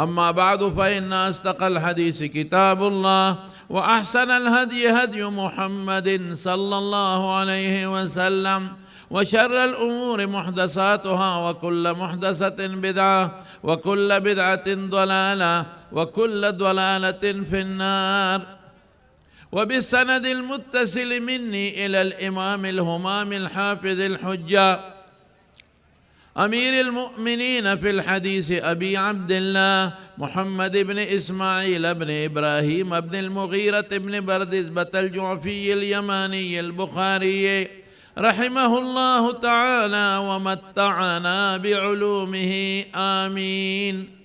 أما بعد فإن أصدق الحديث كتاب الله وأحسن الهدي هدي محمد صلى الله عليه وسلم وشر الأمور محدثاتها وكل محدثة بدعة وكل بدعة ضلالة وكل ضلالة في النار. وبالسند المتصل مني إلى الإمام الهمام الحافظ الحجة أمير المؤمنين في الحديث أبي عبد الله محمد بن إسماعيل بن إبراهيم بن المغيرة بن بردزبة الجعفي اليماني البخاري رحمه الله تعالى ومتعنا بعلومه آمين.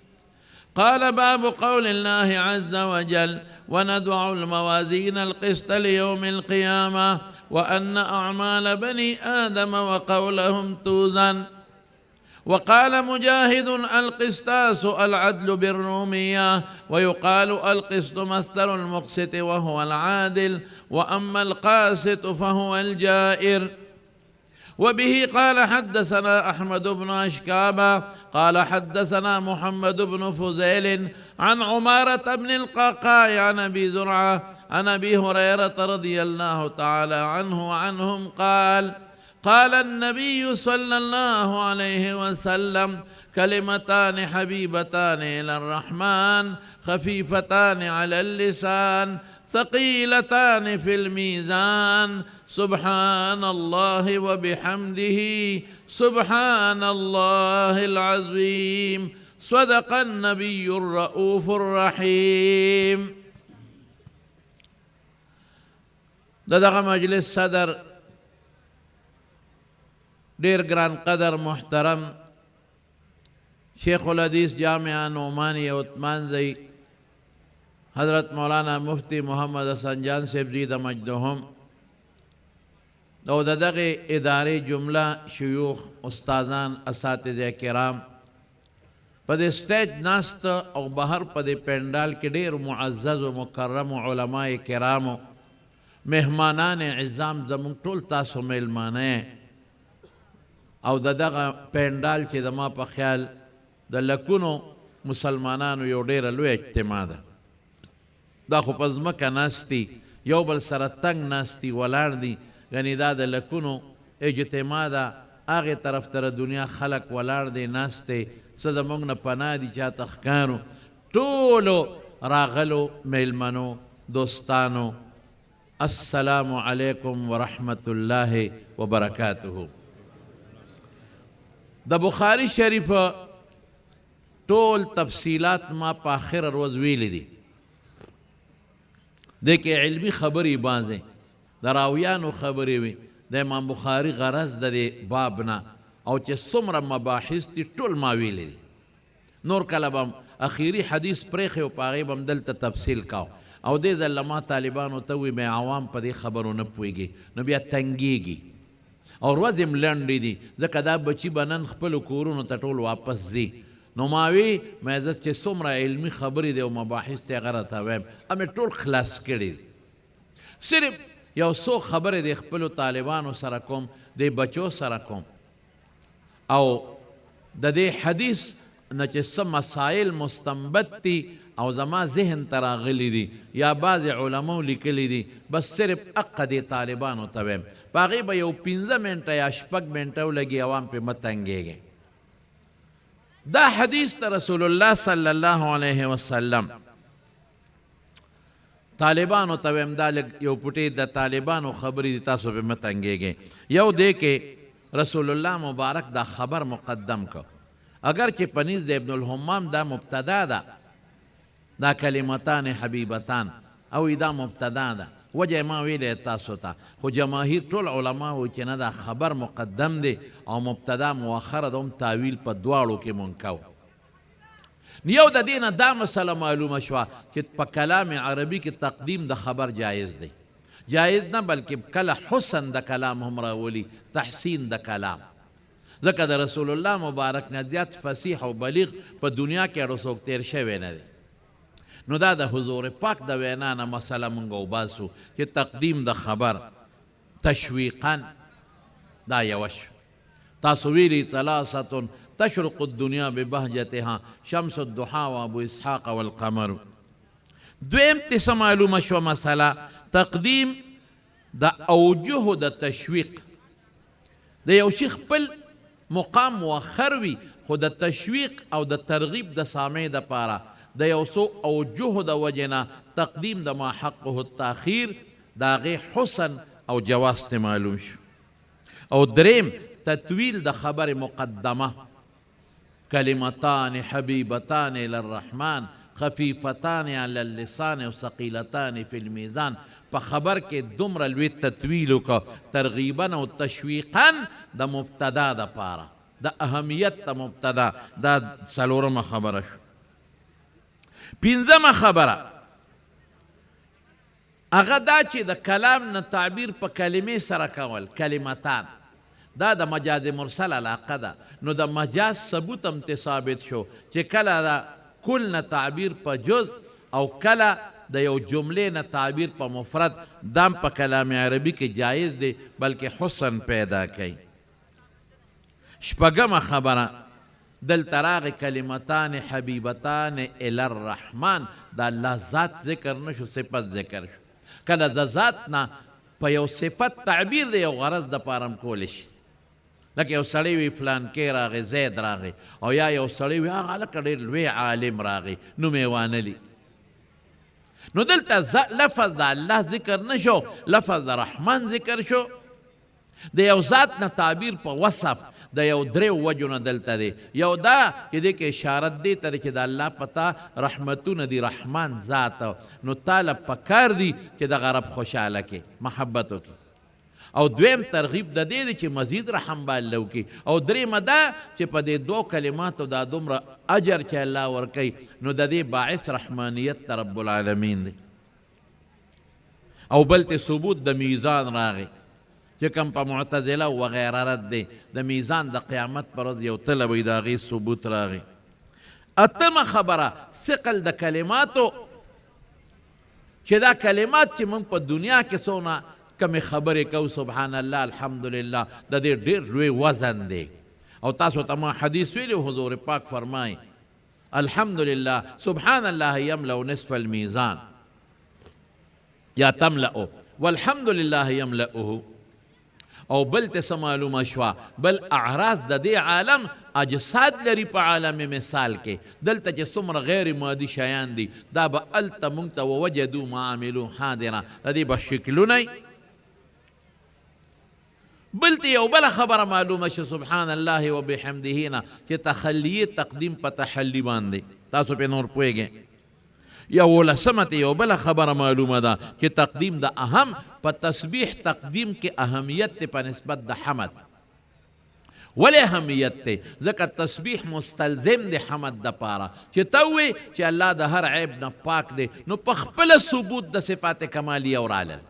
قال باب قول الله عز وجل ونضع الموازين القسط ليوم القيامة وأن أعمال بني آدم وقولهم توزن. وقال مجاهد القسطاس العدل بالرومية ويقال القسط مصدر المقسط وهو العادل وأما القاسط فهو الجائر. وبه قال حدثنا أحمد بن أشكابة قال حدثنا محمد بن فزيل عن عمارة بن القعقاع عن أبي زرعة عن أبي هريرة رضي الله تعالى عنه وعنهم قال قال النبي صلى الله عليه وسلم كلمتان حبيبتان إلى الرحمن خفيفتان على اللسان ثقيلتان في الميزان سبحان الله وبحمده سبحان الله العظيم. صدق النبي الرؤوف الرحيم. دغه مجلس صدر ډیر ګران قدر محترم شیخ الحدیث جامعہ نعمانی عثمان زئی حضرت مولانا مفتی محمد حسن جان صاحب زی د مجدهم او دغه ادارې جمله شیوخ استادان اساتذه کرام په دې سټیج ناست او بهر په دې پندال کې ډیر معزز او مکرم علماء کرام مهمانان عظام زمون ټول تاسو میلمانه او دغه پندال چې د ما په خیال د لکونو مسلمانانو یو ډیره لوی اجتماع ده. دا خو په ځمکه ناستي یو بل سره تنګ ناستي ولاړ دي یعنې دا د لکونو اجتماع ده. هغې طرف ته دنیا خلک ولاړ دی ناست دی څه زموږ نه پناه دي چاته ښکارو ټولو راغلو میلمنو دوستانو السلام علیکم ورحمت الله وبرکاته. د بخاری شریف ټول تفصیلات ما په آخر ورځ ویلي دي. دې کې علمي خبرې بعضې د راویانو خبرې وي د امام بخاري غرض د دې باب نه او چې څومره مباحث دي ټول ما ویلي دي. نور کله به اخیري حدیث پرېښی او په هغې به هم دلته تفصیل کاو او دې ځل ما طالبانو ته ووي مې عوام په دې خبرو نه پوهېږي نو بیا تنګېږي او ورځې هم لنډې دي ځکه دا بچي به نن خپلو کورونو ته ټول واپس ځي. نو ما وی مې زه چې څومره علمي خبرې دي او مباحث دي هغه راته وایم مې ټول خلاص کړي دي. صرف یو څو خبرې د خپلو طالبانو سره کوم د بچو سره کوم او د دې حدیث نه چې څه مسایل مستنبط دي او زما ذهن ته راغلي دي یا بعضې علماو لیکلي دي بس صرف حقه دې طالبانو ته وایم په هغې به یو 15 منټه یا 6 منټه ولګي عوام پرې مه تنګېږئ. دا حدیث ته رسول الله صلی الله علیه وسلم طالبانو ته وایم دا لږ یو پټې د طالبانو خبرې دي تاسو پرې مه تنګېږئ. یو دی کې رسول الله مبارک دا خبر مقدم کو اگر چې پنیز د ابن الحمام دا مبتدا ده دا کلمتان حبیبتان او دا مبتدا ده وجه ما ویلی تاسو ته خو جماهیر ټول علما وایي چې نه دا خبر مقدم دی او مبتدا مؤخره ده هم تاویل په دواړو کې مونږ کوو. یو د دې نه دا مسله معلومه شوه چې په کلام عربي کې تقدیم د خبر جایز دی. جایز نه بلکې کله حسن د کلام هم راولي تحسین د کلام ځکه د رسول الله مبارک نه زیات فصیح او بلیغ په دنیا کې هر څوک تیر شوی نه دی. نو دا د حضور پاک د وینا نه مسله مونږ وباسو چې تقدیم د خبر تشویقا دا یوه شو. تاسو ویلي ثلاثة تشرق الدنیا ببهجتها شمس الضحى و ابو اسحاق والقمر. دویم تیسه معلومه شو مسئله تقدیم د اوجه د تشویق. د یو شي خپل مقام مؤخر وي خو د تشویق او د ترغیب د سامع د پاره د یو څو اوجه د وجنه تقدیم د ما حقه التاخیر د هغې حسن او جواز ته معلوم شو. او دریم تطویل د خبر مقدمه کلمتان حبیبتان الى الرحمن خفیفتان علی اللسان و ثقیلتان فی المیزان. په خبر کې دومره لوی تطویل وکړه ترغیبا او تشویقا د مبتدا د پاره د اهمیت د مبتدا. دا څلورمه خبره شو. پنځمه خبره هغه دا چې د کلام نه تعبیر په کلمې سره کول کلمتان دا د مجاز مرسل علاقه ده. نو د مجاز ثبوت هم ته ثابت شو چې کله د کل نه تعبیر په جز او کله د یو جملې نه تعبیر په مفرد دام په کلام عربي کې جایز دی بلکې حسن پیدا کوي. شپږمه خبره دلته راغی کلمتان حبیبتان الی الرحمن د الله ذات ذکر نه شو صفت ذکر شو. کله د ذات نه په یو صفت تعبیر دی یو غرض د پاره هم کولی شي. لکه یو سړی وي فلان کې راغی زید راغی او یا یو سړی وي هغه هلکه ډېر لوی عالم راغی نوم یې وانلي. نو دلته لفظ د الله ذکر نه شو لفظ د رحمان ذکر شو. د یو ذات نه تعبیر په وصف د یو دریو وجو نه دلته دی. یو دا چې دې کې اشارت دی ته چې د الله پتا رحمتونه دی رحمان ذات نو تاله پکار دی چې دغه رب خوشحاله کې محبت وکړي. او دویم ترغیب د دې دی چې مزید رحم باندې وکړي. او درېیمه دا چې په دې دو کلماتو دا دومره اجر چې الله ورکوي نو د دې باعث رحمانیت ته رب العالمین دی. او بل ته ثبوت د میزان راغی چې کوم په معتزله وغیره رد دی د میزان د قیامت پر ورځ یو تله وي د هغې ثبوت راغی. اتمه خبره ثقل د کلماتو چې دا کلمات چې موږ په دنیا کې څونه کمې خبرې کوو سبحان الله الحمدلله د دې ډېر لوی وزن دی. او تاسو ته ما حدیث ویلی حضور پاک فرمایي الحمدلله سبحان الله یملأ نصف المیزان یا تملأ والحمدلله یملأه. او بل ته څه معلومه شوه بل اعراض د دې عالم اجساد لري په عالم مثال کې. دلته چې څومره غیر مادي شیان دي دا به هلته موږ ته ووجدو ما عملو حاضره د دې به شکلونه بل ته یو بله خبره معلومه شو سبحان الله و بحمده نه چې تخلیه تقدیم په تحلی باندې تاسو په نور پوهیږئ. یو لسمه ته یو بله خبره معلومه ده چې تقدیم د اهم په تسبیح تقدیم کې اهمیت ته په نسبت د حمد. ولې اهمیت ته ځکه تسبیح مستلزم د حمد د پاره چې ته ووایې چې الله د هر عیب نه پاک دی نو په خپله ثبوت د صفات کمالیه ورالل.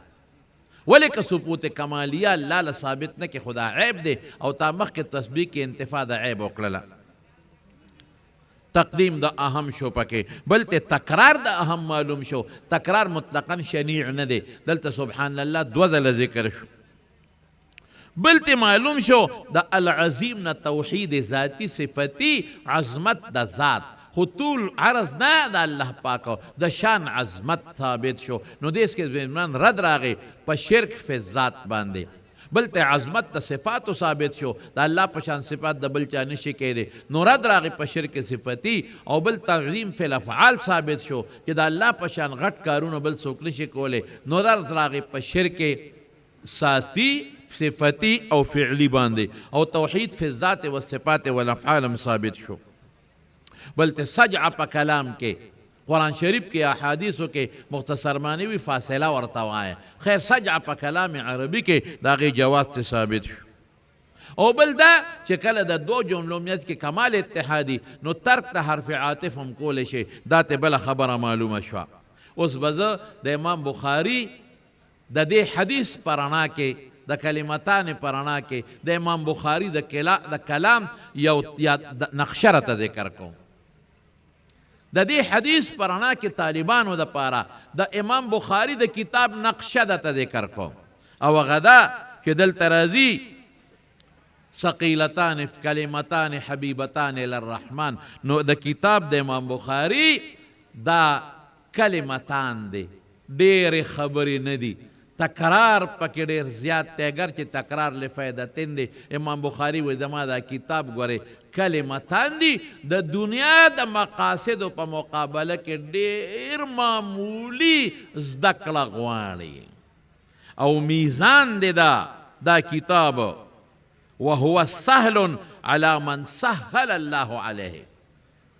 ولې که ثبوت کمالیه الله له ثابت نه کې خدا عیب دی او تا مخکې تسبیح کې انتفا د عیب وکړله. تقدیم د اهم شو پکې. بل ته تکرار د اهم معلوم شو. تکرار مطلقا شنیع نه دی. دلته سبحان الله دو ځله ذکر شو. بل ته معلوم شو د العظیم نه توحید ذاتی صفتی عظمت د ذات خو طول عرض نه د الله پاکو د شان عظمت ثابت شو. نو دیس کې زمین رد راغی په شرک فی ذات باندې. بل ته عظمت د صفاتو ثابت شو د الله په شان صفات د بل چا نشي کېدی نو رد راغی په شرک صفتی. او بل تعظیم فی الافعال ثابت شو چې د الله په شان غټ کارونه بل څوک نشي کولی نو رد راغی په شرک ساستی صفتی او فعلی باندې. او توحید فی الذات والصفات والافعال هم ثابت شو. بل ته سجع په کلام کې قرآن شریف کې احادیثو کې مختصر معنی وی فاصله ورته وایه. خیر سجع په کلام عربي کې د هغې جواز ته ثابت شو. او بل دا چې کله د دو جملو میت کې کمال اتحادي نو ترک ته حرف عاطف هم کولی شي. دا ته بله خبره معلومه شوه. اوس به زه د امام بخاري د دې حدیث په رڼا کې د کلمتان په رڼا کې د امام بخاري د کلام یو نقشه راته ذکر کوم. د دې حدیث په رڼا کې طالبانو د پاره د امام بخاري د کتاب نقشه درته ذکر کوم. او هغه دا چې دلته راځي ثقیلتان کلمتان حبیبتان للرحمن. نو د کتاب د امام بخاری دا کلمتان دی، ډېرې خبرې نه دي، تکرار پکې ډېر زیات دی، اگر چې تکرار لفایدتین دی. امام بخاری وایي زما دا کتاب ګورې کلمتان دي، د دنیا د مقاصدو په مقابله کې ډېر معمولی زده کړه غواړي او میزان دی دا کتاب. وهو سهل على من سهل الله عليه.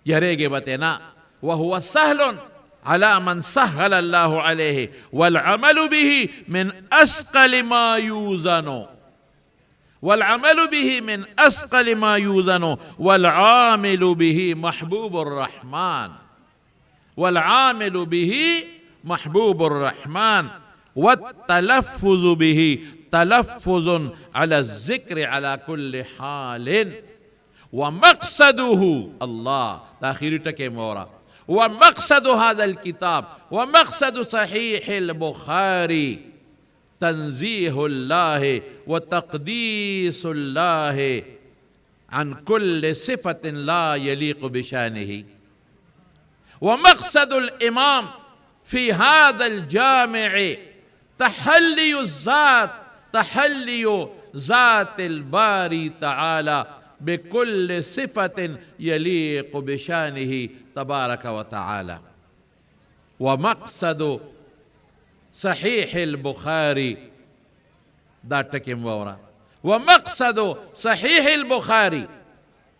یریږي به تینا. وهو سهل على من سهل الله عليه والعمل به من أثقل ما يوزن. والعمل به من أثقل ما يوزن والعامل به محبوب الرحمن. والعامل به محبوب الرحمن والتلفظ به تلفظ على الذكر على كل حال. ومقصده الله تأخير تكي مورا. ومقصد هذا الكتاب ومقصد صحيح البخاري تنزيه الله وتقديس الله عن كل صفة لا يليق بشانه. ومقصد الإمام في هذا الجامع تحلي الذات، تحلي ذات الباري تعالى بكل صفة يليق بشانه تبارك وتعالى. ومقصد صحيح البخاري دا ټکیم وورا. ومقصد صحيح البخاري،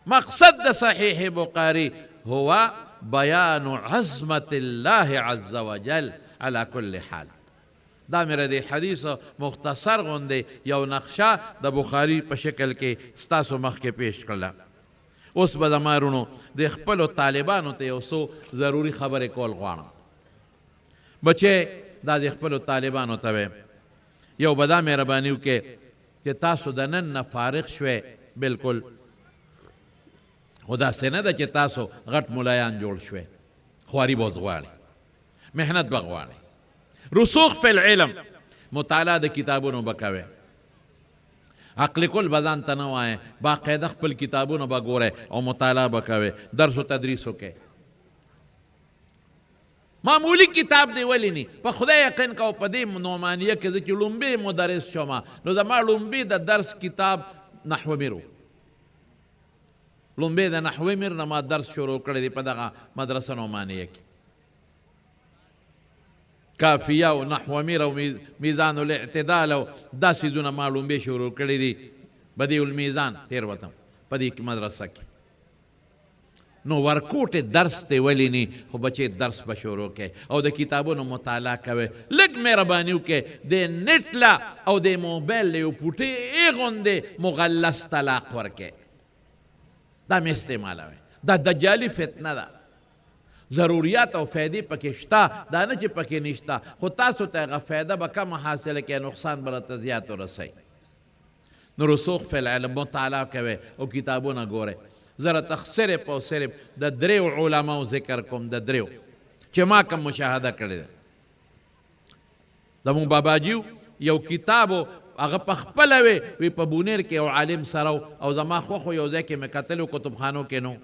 مقصد صحيح البخاري هو بيان عظمة الله عز وجل على كل حال. دا میرا دی حدیث مختصر غنده یو نقشه د بخاری په شکل کې ستاسو مخ کې پیش کړله. اوس به زمارونو د خپلو طالبانو ته یو څو ضروري خبرې کول غواړم. بچې دا د خپلو طالبانو ته یو به دا مهرباني وکړې چې تاسو د نن نه فارغ شوئ بلکل، خو داسې نه ده چې تاسو غټ ملایان جوړ شوئ. خواري به اوس غواړئ، محنت به غواړئ، رسوخ فی العلم، مطالعه د کتابونو به کوئ، عقل کل به ځان ته نه وایئ، باقاعده خپل کتابونه به ګورئ او مطالعه به کوئ، درس و تدریس وکئ. معمولی کتاب دی ولی نی په خدای یقین کو په دې نعمانیه کې زه چې لومبی مدرس شوم نو زما لومبی د درس کتاب نحو میرو، لومبی د نحو میر نه ما درس شروع کړی دی په دغه مدرسه نعمانیه کې. کافیه او نحو میر او میزان الاعتدال او دا څیزونه ما لومبی شروع کړی دي. بدیع المیزان تیر وتم په دې مدرسه کې. نو ورکوټ درس ته ولی نی خو بچې درس به شروع کې او د کتابونو مطالعه کوي. لږ مهرباني وکړئ د نیټ له او د موبایل له یو پوټې غوندې مغلس طلاق ورکړئ. دا مې استعمالوئ. دا دجالي فتنه ده. ضروریات او فایدې پکې شته، دا نه چې پکې نشته، خو تاسو ته هغه فایده به کمه حاصله کړئ، نقصان به راته زیات ورسوي. نو رسوخ فی العلم مطالعه کوئ او کتابونه ګورئ. زه راته صرف او صرف د دریو علماو ذکر کوم، د دریو چې ما کوم مشاهده کړې ده. زمونږ باباجیو یو کتابو هغه په خپله وی په بونیر کې یو عالم سره او زما خوښو یو ځای کې مې کتلو کتبخانو کې نو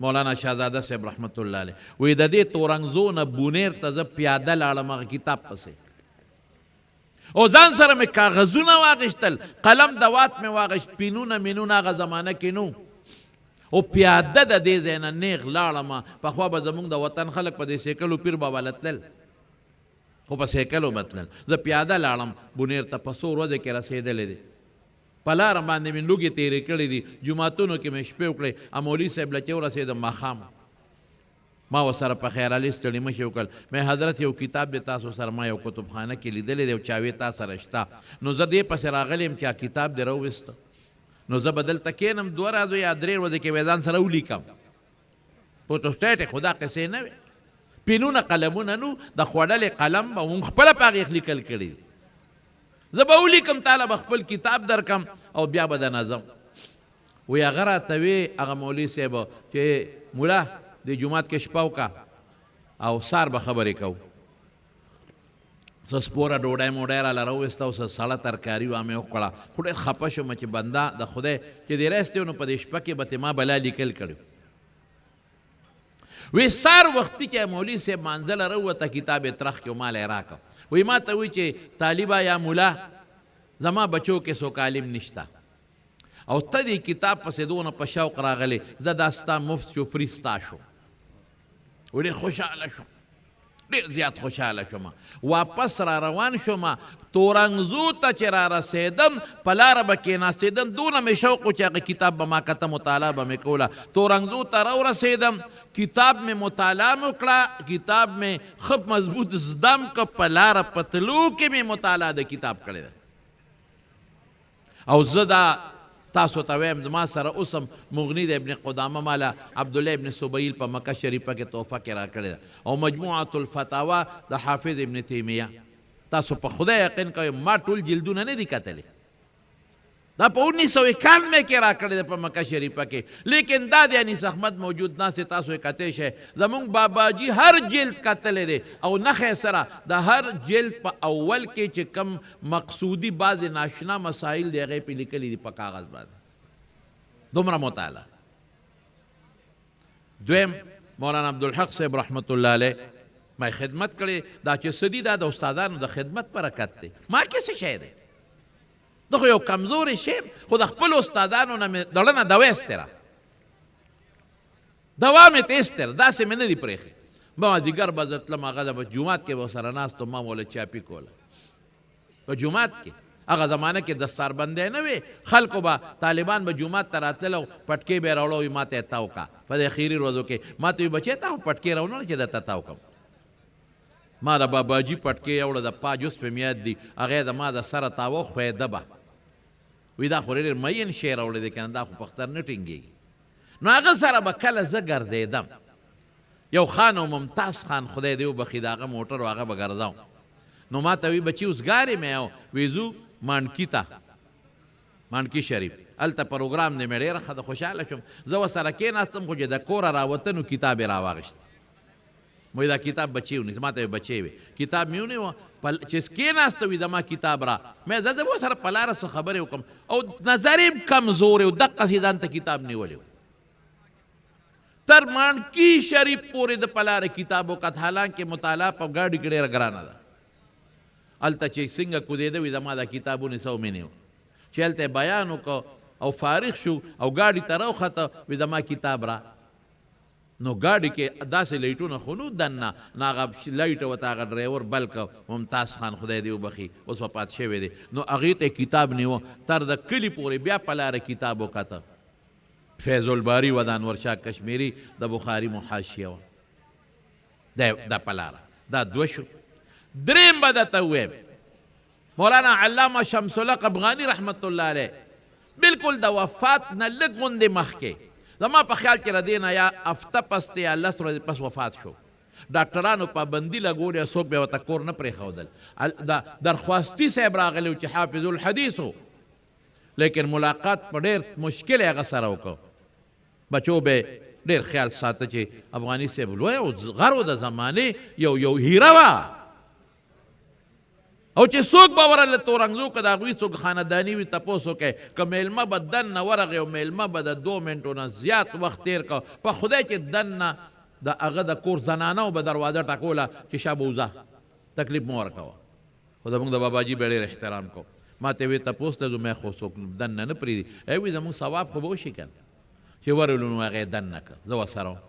مولانا شهزاده صاحب رحمت الله علیه وی د دې تورنګزو نه بونیر ته زه پیاده لاړم هغه کتاب پسې او ځان سره مې کاغذونه واغېشتل، قلم دوات مې واغېشت، پینونه مینونه هغه زمانه کې نو او پیاده د دې ځای نه نیغ لاړم. پخوا به زمونږ د وطن خلک په دې سیکلو پیر بابا له تلل، خو په سیکلو به تلل. زه پیاده لاړم بونیر ته، په څو ورځې کې رسېدلی دی. په لاره باندې مې لوږې تېرې کړې دي، جوماتونو کې مې شپې وکړې. مولوي صاحب له چې ورسېدم ماښام ما ورسره په خیر علي ستړي مشي وکړل. مې حضرت یو کتاب دی تاسو سره ما یو کتبخانه کې لیدلی دی او چاوې تا سره شته، نو زه دې پسې راغلی یم چې کتاب دې راوویسته. نو زه به دلته کښېنم 2 ورځو یا 3 ورځې کې به ځان سره ولیکم. فوټوسټیټ خو دا قصې نه وې، پینونه قلمونه نو د خوړلې قلم به مونږ خپله په هغې لیکل کړي. زه به ولیکم تاله به خپل کتاب درکم او بیا به د نظم. وی هغه راته وی هغه مولوي صاحب چې مولا د جومات کې شپه وکړه او سار به خبرې کوو. څه سپوره ډوډۍ موډۍ راله راوویسته او څه سړه ترکاري وه مې وخوړه خو ډېر خفه شوم چې بنده د خدای چې دې راستی نو په دې شپه کې به تې ما بلا لیکل کړي وی سار وختي چې مولوي صاحب مانځله راووته کتاب یې ترخ کې ما له یې راکړه وی ما ته وی چې طالبه یا ملا زما بچو کې څوک عالم نشته او ته دې کتاب پسې دونه په شوق راغلی زه دا ستا مفت شو فري ستا شو و ډېر خوشحاله شوم ډېر زیات خوشحاله شوم واپس را روان شوم تورنګزو ته چې را رسېدم په لاره به کېناستېدم دونه مې شوق و چې هغه کتاب به ما کته مطالعه به مې کوله تورنګزو ته راورسېدم کتاب مې مطالعه مې وکړه کتاب مې ښه مضبوط زدم که په لاره په تلو کې مې مطالعه د کتاب کړې ده او زه دا تاسو ته وایم زما سره اوس هم مغني د ابن قدامه ماله عبدالله ابن سبیل په مکه شریفه کې تحفه کې راکړې ده او مجموعة الفتاوا د حافظ ابن تیمیه تاسو په خدای یقین کوئ ما ټول جلدونه نه دي کتلې دا په 1991 کې راکړې ده په مکه شریفه کې لیکن دا د انیس احمد موجود ناست تاسو یې کتی شئ زمونږ باباجي هر جلد کتلی دی او نښې سره د هر جلد په اول کې چې کم مقصودي بعضې ناشنا مسایل دی هغې پې لیکلي دي په کاغذ باندې دومره مطالعه دویم مولانا عبدالحق صاحب رحمت الله علیه ما خدمت کړې دا چې څه دي دا د استادانو د خدمت برکت دی ما کې څه شی دی زه خو یو کمزوری شیم خو د خپلو استادانو نه مې زړه نه دوا ایستره دوا مې ته ایستره داسې مې نه دي پرېښې به مازدیګر به زه تلم هغه به جومات کې به ورسره ناست وم ما موله چاپي کوله په جومات کې هغه زمانه کې دستاربندی نه وې خلکو به طالبان به جومات ته راتلل او پټکې به یې راوړه وي ما ته یې تاو کا په دې اخري ورځو کې ما ته وي بچی تا خو پټکې راونه چې درته تاو کړم ما د باباجي پټکې یوړه د پاجوس په میاد دي هغه د ما د سره تاوه خویده به وی دا خو ډېر مین شی راوړی دی که نه دا خو پختر نه ټینګېږي نو هغه سره به کله زه ګرځېدم یو خان او ممتاز خان خدای دې وبخي د هغه موټر و هغه به ګرځاو نو ما ته وی بچي اوس ګارې مې او وی ځو مانکي ته مانکي شریف هلته پروګرام دی مې ډېره ښه د خوشحاله شوم زه ورسره کېناستم خو چې د کوره راوتنو کتاب یې راواغېست موی دا کتاب بچی ونیس ما ته بچی وي کتاب مې ونیو چې کېناسته وي زما کتاب را مې زه به ورسره په لاره څه خبرې وکړم او نظر یې کمزور و دقسې ځان ته کتاب نیولی و تر مانکي شریف پورې د په لاره کتاب وکت حالانکې مطالعه په ګاډي کې ډېره ګرانه ده هلته چې څنګه کوزېده وي زما دا کتاب ونیسه او مې نیو چې هلته یې بیان وکړ او فارغ شو او ګاډي ته راوخته وي زما کتاب را نو ګاډي کې داسې لایټونه خو نو دننه نو هغه لایټ ورته هغه ډرایور بل که ممتاز خان خدای دې وبخي اوس وفات شوی دی نو هغې ته کتاب نیوه تر د کلي پورې بیا په لاره کتاب وکته فیض الباري و د انورشاه کشمیري د بخاري محاشیه وه دا په لاره دا دوه شو دریم به درته ووایم مولانا علامه شمس الحق افغاني رحمت الله علیه بلکل د وفات نه لږ غوندې مخکې زما په خیال کې ردینه یا هفته پس یا لس ورځې پس وفات شو ډاکټرانو پابندي لګولې څوک به ورته کور نه پرېښودل درخواستي صاحب راغلی و چې حافظ الحدیث و لیکن ملاقات په ډېر مشکل یې هغه سره وکړ بچو به ډېر خیال ساته چې افغاني صاحب لوی او غر و د زمانې یو هیره وه او چې څوک به ورله تورنګزو که د هغوی څوک خانداني وي تپوس وکړئ که میلمه به دننه ورغی او میلمه به د 2 منټو نه زیات وخت تېر کړ په خدای چې دننه د هغه د کور زنانو به دروازه ټکوله چې شا به وځه تکلیف مه ورکوه خو زموږ د باباجي به ډېر احترام کو ما ته وی تپوس ته ځو مې خو څوک دننه نه پرېږدي وي زموږ ثواب خو به وشي که چې ورولو نو هغه یې دننه کړه زه ورسره وم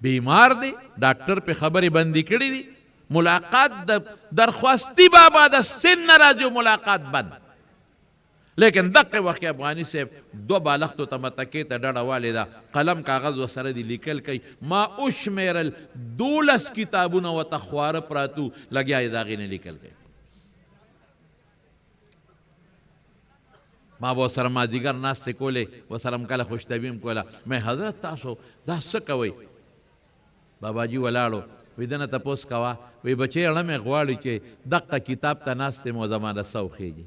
بیمار دی ډاکټر پې خبرې بندي کړي دي ملاقات درخواستی بابا د سن نه راځي ملاقات بند لیکن دقه وخت افغاني صاحب 2 بالښتو ته متکې ته ډډه والې ده قلم کاغذ ورسره دي لیکل کوي ما وشمېرل 12 کتابونه ورته خواره پراتو لګیا یې د هغې نه لیکل کوي ما به ورسره مازدیګر ناستې کولې ورسره م کله خوشطبي م کوله مې حضرت تاسو دا څه کوئ باباجي ولاړو وی دنه تپوس کوه وی بچی اړه مې غواړي چې دقه کتاب ته ناست یم او زما د سو خیږي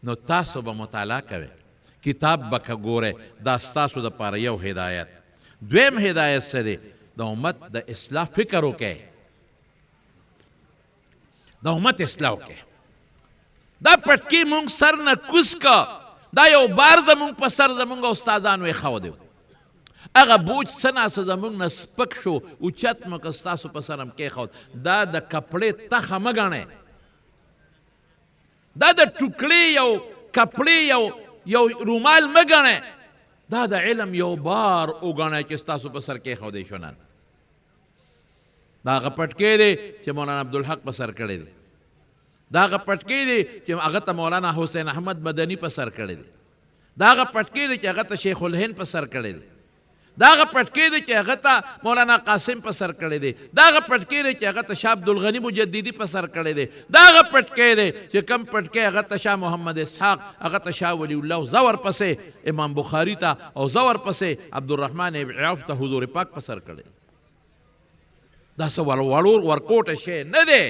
نو تاسو به مطالعه کوئ کتاب به که ګورئ دا ستاسو دپاره یو هدایت دویم هدایت څه دی د امت د اصلاح فکر وکئ د امت اصلاح وکړي. دا پټکي مونږ سر نه کوز که، دا یو بار زمونږ په سر زمونږ استادانو ایښودی و، هغه بوج څه ناڅه زمونږ نه سپک شو، اوچت مو که ستاسو په سر هم کېښود. دا د کپړې تخه مه ګڼئ، دا د ټوکړې یو کپړې یو رومال مه ګڼئ، دا د علم یو بار وګڼئ چې ستاسو په سر کېښودی شو. نن دا هغه پټکی دی چې مولانا عبدالحق په سر کړی دی، دا هغه پټکی دی چې هغه ته مولانا حسین احمد مدني په سر کړی دی، دا هغه پټکی دی چې هغه ته شیخ الهند په سر کړی دی، دا هغه پټکی دی چې هغه ته مولانا قاسم په سر کړی دی، دا هغه پټکی دی چې هغه ته شاه عبدالغني مجددي په سر کړی دی، دا هغه پټکی دی چې کم پټکی هغه ته شاه محمد اسحاق، هغه ته شاه ولی الله زور پسې امام بخاري ته او زور پسې عبدالرحمن ابن عوف ته حضور پاک په سر کړی. دا څه وړور ورکوټه شی نه دی،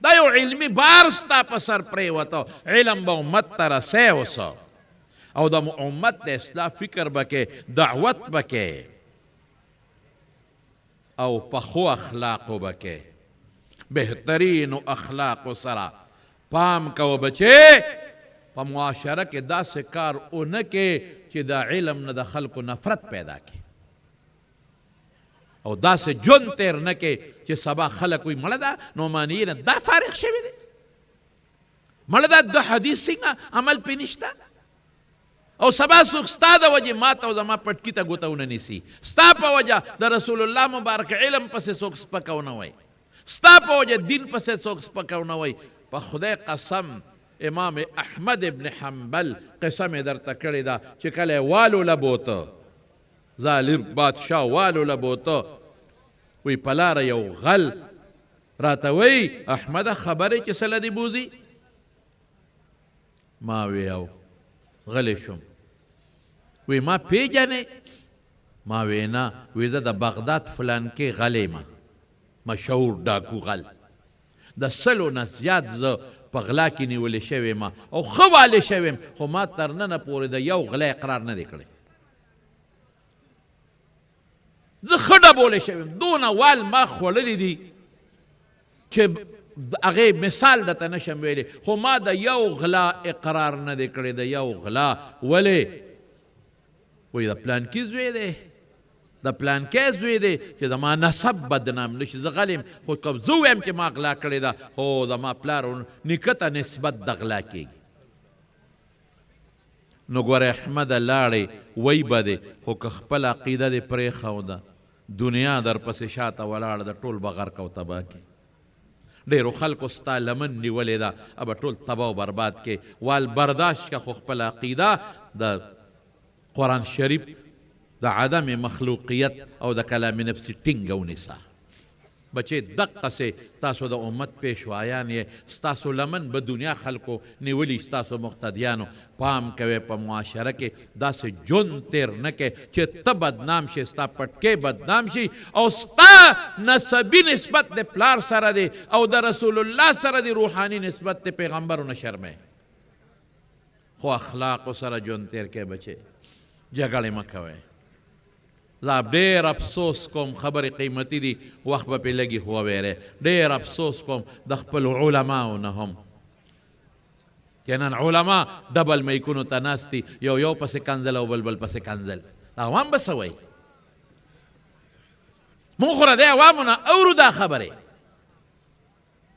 دا یو علمي بار ستا په سر پرېوته، علم به امت ته رسی اوسه او د امت د اصلاح فکر بکې، دعوت بکې او پخو اخلاقو بکې، بهترینو اخلاقو سره. پام کوه بچې، په معاشره کې داسې کار ونه کې چې د علم نه د خلکو نفرت پیدا کړي، او داسې جون تیر نه کې چې سبا خلک وي مړه ده نعماني نه دا فارغ شوي دی، مړه ده د حدیث څنګه عمل پې نشته، او سبا څوک ستا د وجې ما ته او زما پټکي ته ګوته ونه نیسي، ستا په وجه د رسول الله مبارک علم پسې څوک سپکونه وایي، ستا په وجه دین پسې څوک سپکونه وایي. په خدای قسم امام احمد ابن حنبل قصه مې درته کړې ده چې کله والو لبوته، ظالم بادشاه والو لبوته، وی په لاره یو غل راته وی احمده خبرې چې څه له دې بوځي؟ ما وی او غلی شوم. وی ما پیژنې؟ ما وی نه. وی زه د بغداد فلانکې غل یم، مشهور ډاکو غل، د 100 نه زیات زه په غلا کې نیولې شوی یم او ښه والې شوی یم، خو ما تر ننه پورې د یو غلا اقرار نه دی کړی. زه ښه ډبولی شوی یم، دونه وال ما خوړلی دي چې هغې مثال درته نشم ویلی، خو ما د یو غلا اقرار نه دی کړی، د یو غلا. ولې؟ وایي د پلانکي زوی دی، د پلانکی زوی دی چې زما نسب بدنام نشي. زه غل یم، خو که زه ویم چې ما غلا کړې ده، خو زما پلار او نیکه ته نسبت د غلا کېږي. نو ګوره احمده لاړې وی به دی، خو که خپل عقیده دې پرېښوده، دنیا در پسې شاته ولاړه ده، ټول به غرق او تباه کې. ډېرو خلکو ستا لمن نیولې ده، ابه ټول تباه و برباد کې. وال برداشت که خو خپل عقیده د قرآن شریف د عدم مخلوقیت او د کلام نفسي ټینګه ونیسه. بچې دقسې تاسو د امت پیشوایان یې، ستاسو لمن به دنیا خلکو نیولي، ستاسو مقتدیانو. پام کوئ په معاشره کې داسې جون تیر نه کې چې ته بدنام شي، ستا پټکی بدنام شي، او ستا نسبي نسبت د پلار سره دی او د رسول الله سره دی، روحاني نسبت د پیغمبرو نه شرمئ. خو اخلاقو سره جون تیر کې بچې، جګړې مه کوئ. زه ډېر افسوس کوم، خبرې قیمتي دي، وخت به پې لږي خو وویری. ډېر افسوس کوم د خپل علماو نه هم چې نن علما ډبل میکونو ته ناست دي، یو پسې کنځل او بل پسې کنځل. عوام به څه وایي؟ مونږ خو د عوامو نه اورو دا خبرې،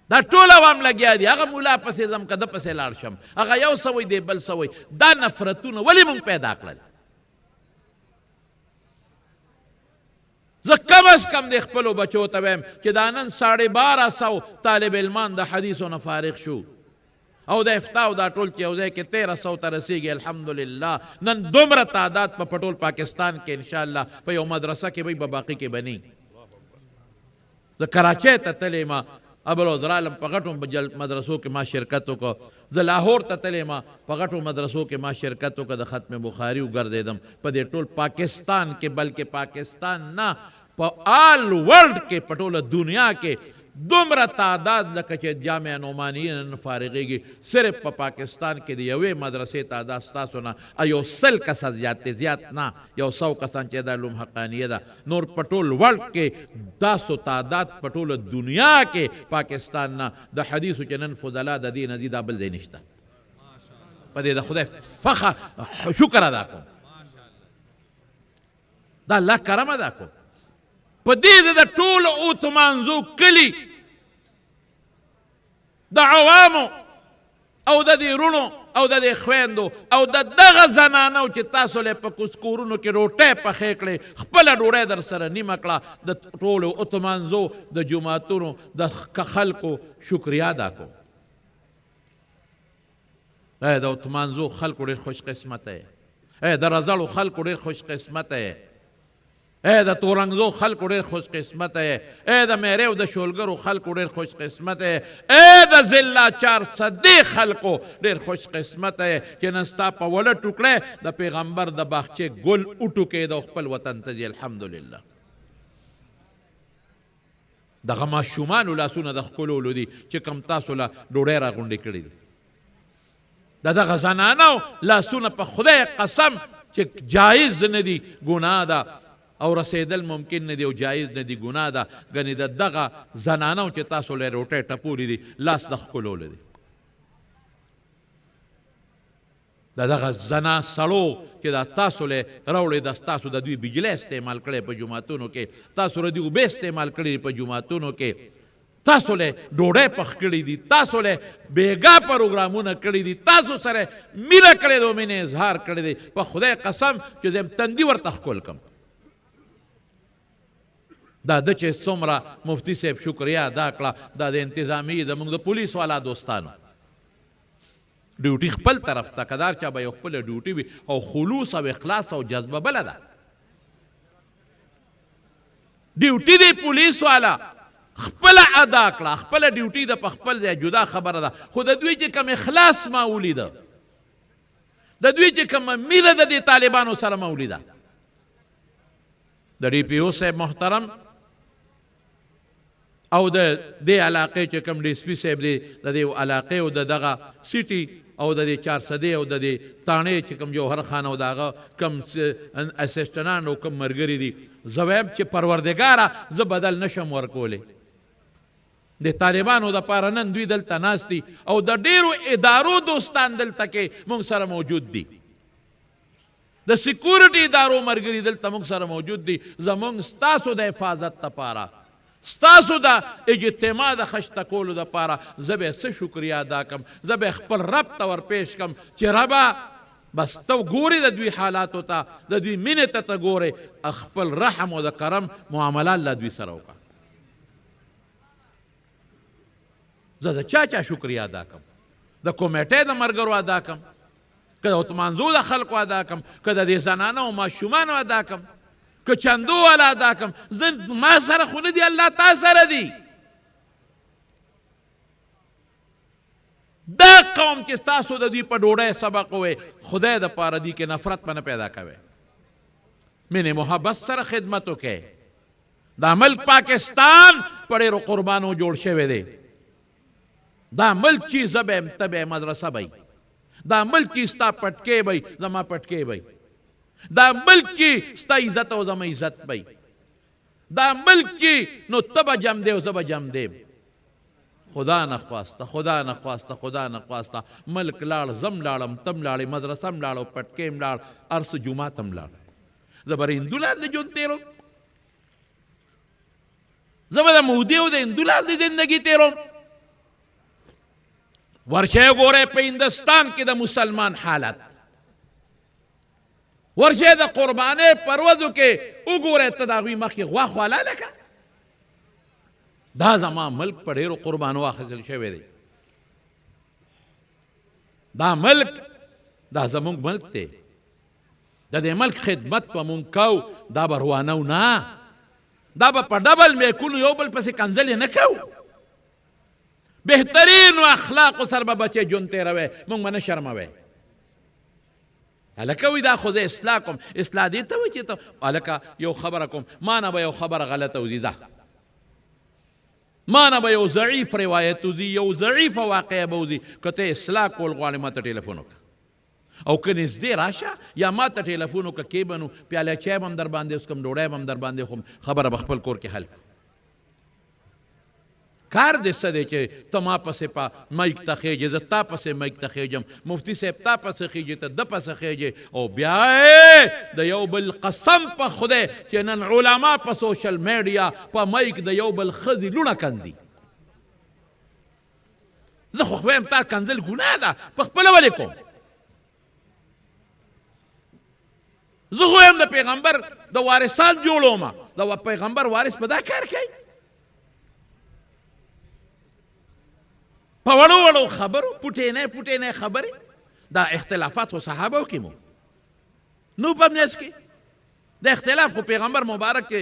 دا ټول عوام لګیا دي، هغه مولا پسې ځم که ده پسې لاړ شم، هغه یو څه وایي دی بل څه وایي. دا نفرتونه ولې مونږ پیدا کړل؟ زه کم از کم د خپلو بچو ته وایم چې دا نن 1250 طالب علمان د حدیثو نه فارغ شو، او د افتا او دا ټول چې یو ځای کې 1300 ته رسېږي. الحمدلله نن دومره تعداد په ټول پاکستان کې انشاءالله په یو مدرسه کې به باقي کې بني. زه کراچۍ ته تللی ما، ابوالعذرالم په غټو مدرسو کې ما شرکت وکړ. زه لاهور ته تللی ما، په غټو مدرسو کې ما شرکت وکړ، د ختم بخاري وګرځېدم په دې ټول پاکستان کې، بلکې پاکستان نه په آل ورلډ کې، په ټوله دنیا کې دومره تعداد لکه چې جامعه نعمانیه نن فارغېږي صرف په پاکستان کې د یوې مدرسې تعداد ستاسو نه یو 100 کسه زیات دی، زیات نه، یو 100 کسان چې دا علوم حقانیه ده. نور په ټول ورلډ کې داسو تعداد په ټوله دنیا کې پاکستان نه د حدیثو چې نن فضلا د دې نه دي دا بل ځای نشته. په دې د خدای فخر شکر ادا کوم، دا الله کرم ادا کوم. په دې د ټولو اوتمانزو کلي د عوامو او د دې رونو او د دې خویندو او د دغه زنانو چې تاسو له په کورونو کې روټۍ پخې کړې، خپله ډوډۍ در سره نیمه کړه، د ټولو اوتمانزو د جوماتونو د خلکو شکریا ادا کوم. د اوتمانزو خلکو ډېر خوش قسمته یې، د رزړو خلکو ډېر خوش قسمته یې، د تورنګزو خلکو ډېر خوش قسمته یې، د میرو د شولګرو خلکو ډېر خوش قسمته یې، د ضلع 400 خلکو ډېر خوش قسمته یې چې نن ستا په وړه ټوکړی د پیغمبر د باغچې ګل وټوکېد او خپل وطن ته ځي. الحمدلله. دغه ماشومانو لاسونه د ښکلولو دي چې کوم تاسو له ډوډۍ راغونډې کړي دي. د دغه زنانو لاسونه په خدای قسم چې جایز نه دي، ګناه ده او رسیدل ممکن نه دی او جایز نه دی، ګناه ده. ګنې د دغه زنانو چې تاسو له روټۍ ټپولې دي لاس د ښکلولو دی. د دغه زنا سړو چې دا تاسو له راوړې د ستاسو د دوی بجلی استعمال کړی په جوماتونو کې، تاسو له دوی اوبه استعمال کړي په جوماتونو کې، تاسو له ډوډۍ پخ کړي دي، تاسو له بیګا پروګرامونه کړي دي، تاسو سره میله کړې ده او مینې اظهار کړی دی. په خدای قسم چې زه تندي ورته ښکل کړم. دا د چې څومره مفتی صاحب شکریا ادا کړه، دا د انتظامیې د موږ د پولیس والا دوستانو ډیوټي خپل طرف ته کدار چا به یو خپله ډیوټي وي او خلوص او اخلاص او جذبه بله ده. ډیوټي دی پولیس والا خپله ادا کړه، خپله ډیوټي ده په خپل ځای جدا خبره ده، خو د دوی چې کوم اخلاص ما ولیده، د دوی چې کومه مینه د دې طالبانو سره ما ولیده، د ډي پي او صاحب محترم او د دې علاقې چې کوم ډي اس پي صاحب دی د دې علاقې او د دغه سیټي او د دې 400 او د دې تاڼې چې کوم جوهر خان او د هغه کوم اسسټنان او کوم ملګري دي، زه وایم چې پروردګاره زه بدل نشم ورکولی. د طالبانو دپاره نن دوی دلته ناست دي او د ډېرو ادارو دوستان دلته کې موږ سره موجود دي، د سیکورټي ادارو ملګري دلته موږ سره موجود دي. زموږ ستاسو د حفاظت دپاره، ستاسو د اجتماع د خشته کولو دپاره زه به څه شکریا ادا کړم، زه به خپل رب ته ورپېښ کړم چې ربه بس ته ګورې د دوی حالاتو ته، د دوی مینې ته ګورې، خپل رحم او د کرم معاملات له دوی سره وکړه. زه د چا شکریا ادا کړم؟ د کمیټې د ملګرو ادا کړم، که د اوتمانزو د خلکو ادا کړم، که د دې زنانو او ماشومانو ادا کړم، که چندو والا ادا کړم؟ زه ما سره خو نه دي، الله تا سره دي. دا قوم چې تاسو د دوی په ډوډۍ سبق ووی، خدای دپاره دي کې نفرت به نه پیدا کوئ، مینې محبت سره خدمت وکئ. دا ملک پاکستان په ډېرو قربانو جوړ شوی دی. دا ملک چې زه به یم ته به یې مدرسه به دا ملک چې ستا پټکې به زما پټکې به، دا ملک چې ستا عزت او زما عزت به، دا ملک چې نو ته به جم دی او زه به جم دی. خدا نخواسته، خدا نخواسته، خدا نخواسته ملک لاړ، زم لاړم، تم لاړې، مدرسه م لاړ او پټکې م لاړ، هر څه جومات م لاړ. زه به هندو لاندې ژوند تېروم، زه به د مودي او د هندو لاندې زندګي تېروم. ورشئ ګورئ په هندوستان کې د مسلمان حالت، ورشئ د قربانۍ په ورځو کې وګورئ، ته د هغوی مخکې غوا خواله لکه. دا زما ملک په ډېرو قربانو اخیستل شوی دی. دا ملک دا زموږ ملک دی، د دې ملک خدمت به مونږ کوو، دا به روانو نه، دا به په ډبل میکونو یو بل پسې کنځلې نه کوو. بهترین و اخلاقو سره به بچې ژوند تېروئ، مونږ به نه شرموئ. هلکه وایي دا خو زه اصلاح کوم. اصلاح دې ته وایي چې ته هلکه یو خبره کوم، ما نه به یو خبره غلطه وځي، ځه ما نه به یو ضعیف روایت وځي یو ضعیفه واقعه به وځي که ته اصلاح کول غواړې ما ته ټلیفون وکړه او که نږدې راشه یا ما ته ټلیفون وکړه کې به نو پیاله چای به هم در باندې وڅکم ډوډۍ به هم در باندې خورم خبره به خپل کور کې حل کار دې څه دی چې ته ما پسې په مایک ته خیږې زه تا پسې مایک ته خیږم مفتي صاحب تا پسې خیږې ته ده پسې خیږې او بیا د یو بل قسم په خدای چې نن علما په سوشل میډیا په مایک د یو بل ښځې لوڼه کنځي زه خو خوایم تا کنځل ګناه ده په خپله ولې کوم زه خو یم د پیغمبر د وارثان جوړوم د پیغمبر وارث په دا کار کوي په وړو وړو خبرو پټینې خبرې دا اختلافات خو صحابو کې مو نو په منځ کې د اختلاف خو پیغمبر مبارک کې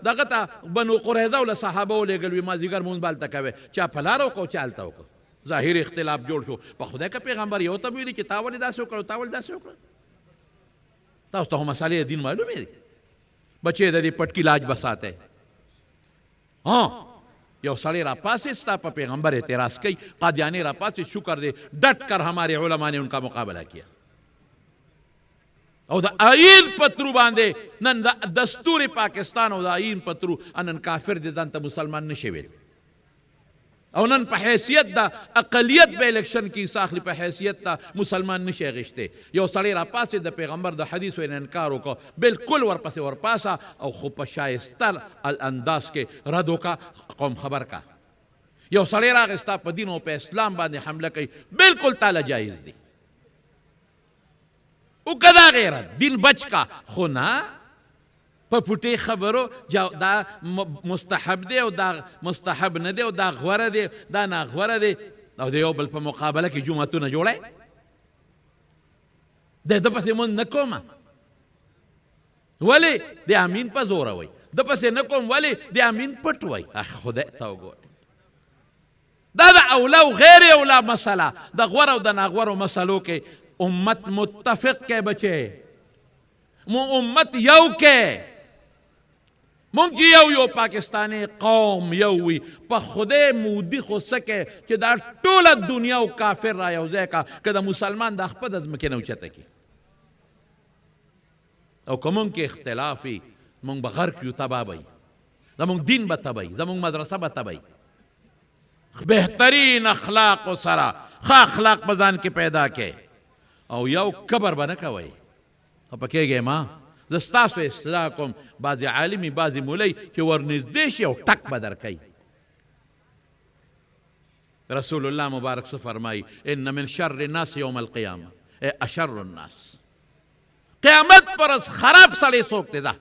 دغه ته بنو قریظه له صحابه ولېږل وي مازدیګر مونځ به هلته کوئ چا په لاره وکړو چا هلته وکړو ظاهري اختلاف جوړ شو په خدای که پیغمبر یو ته ویلي چې تا ولې داسې وکړه تا ولې داسې وکړه تاسو ته خو مسالې دین معلومې دي بچې د دې پټکي لاج به ساتئ یو سړی را پاسې ستا په پیغمبر اعتراض کوي قادیانی را پاسې شکر دے ڈٹ کر ہمارے علماء نے ان کا مقابلہ کیا او دا آئین پترو باندے نن دا دستور پاکستان او دا آئین پترو انن کافر دے ځان ته مسلمان نشي ویل او نن په حیثیت دا اقلیت به الیکشن کی ساخلی په حیثیت دا مسلمان نشي غشته یو سړی را پاسې د پیغمبر د حدیث و انکار وکړو بالکل ورپسې ورپاسه او خو په شایسته انداز کې رد وکړه قوم خبر کا یو سړی راغی ستا په دین او په اسلام باندې حمله کوي بالکل تعالی جایز دی او کدا غیرت دین بچ کا خو نه په پټې خبرو دا مستحب دی او دا مستحب نه دی او دا غوره دی دا ناغوره دی او د یو بل په مقابله کې جوماتونه جوړی د ده پسې مونځ نه کومه ولې د امین په زوره وی د پسې نه کوم ولې د امین پټ وی خدای ته وګورئ دا د اولا او غیر اولا مسله د غوره او د ناغورو مسلو کې امت متفق کې بچې امت یو کې مونږ چې یو پاکستانی قوم یو وي په خدای مودي خو سکه چې دا ټوله دنیا او کافر را یو ځای کا که د مسلمان د خپل د ځمکې نه اوچته کي او که مونږ کې اختلاف وي مونږ به غرق یو تباه به زمونږ دین به تبه زمونږ مدرسه به تبه بهترین اخلاق سره ښه اخلاق به ځان کې پیدا کې او یو کبر به نه کوئ خفه کېږئ ما زه ستاسو اصلاح کوم بعضې عالمي بعضې مولۍ چې ورنږدې شي او ټک به درکوي رسول الله مبارک څه فرمایي ان من شر الناس یوم القیامه اشر الناس قیامت پر از خراب سړی څوک دی دا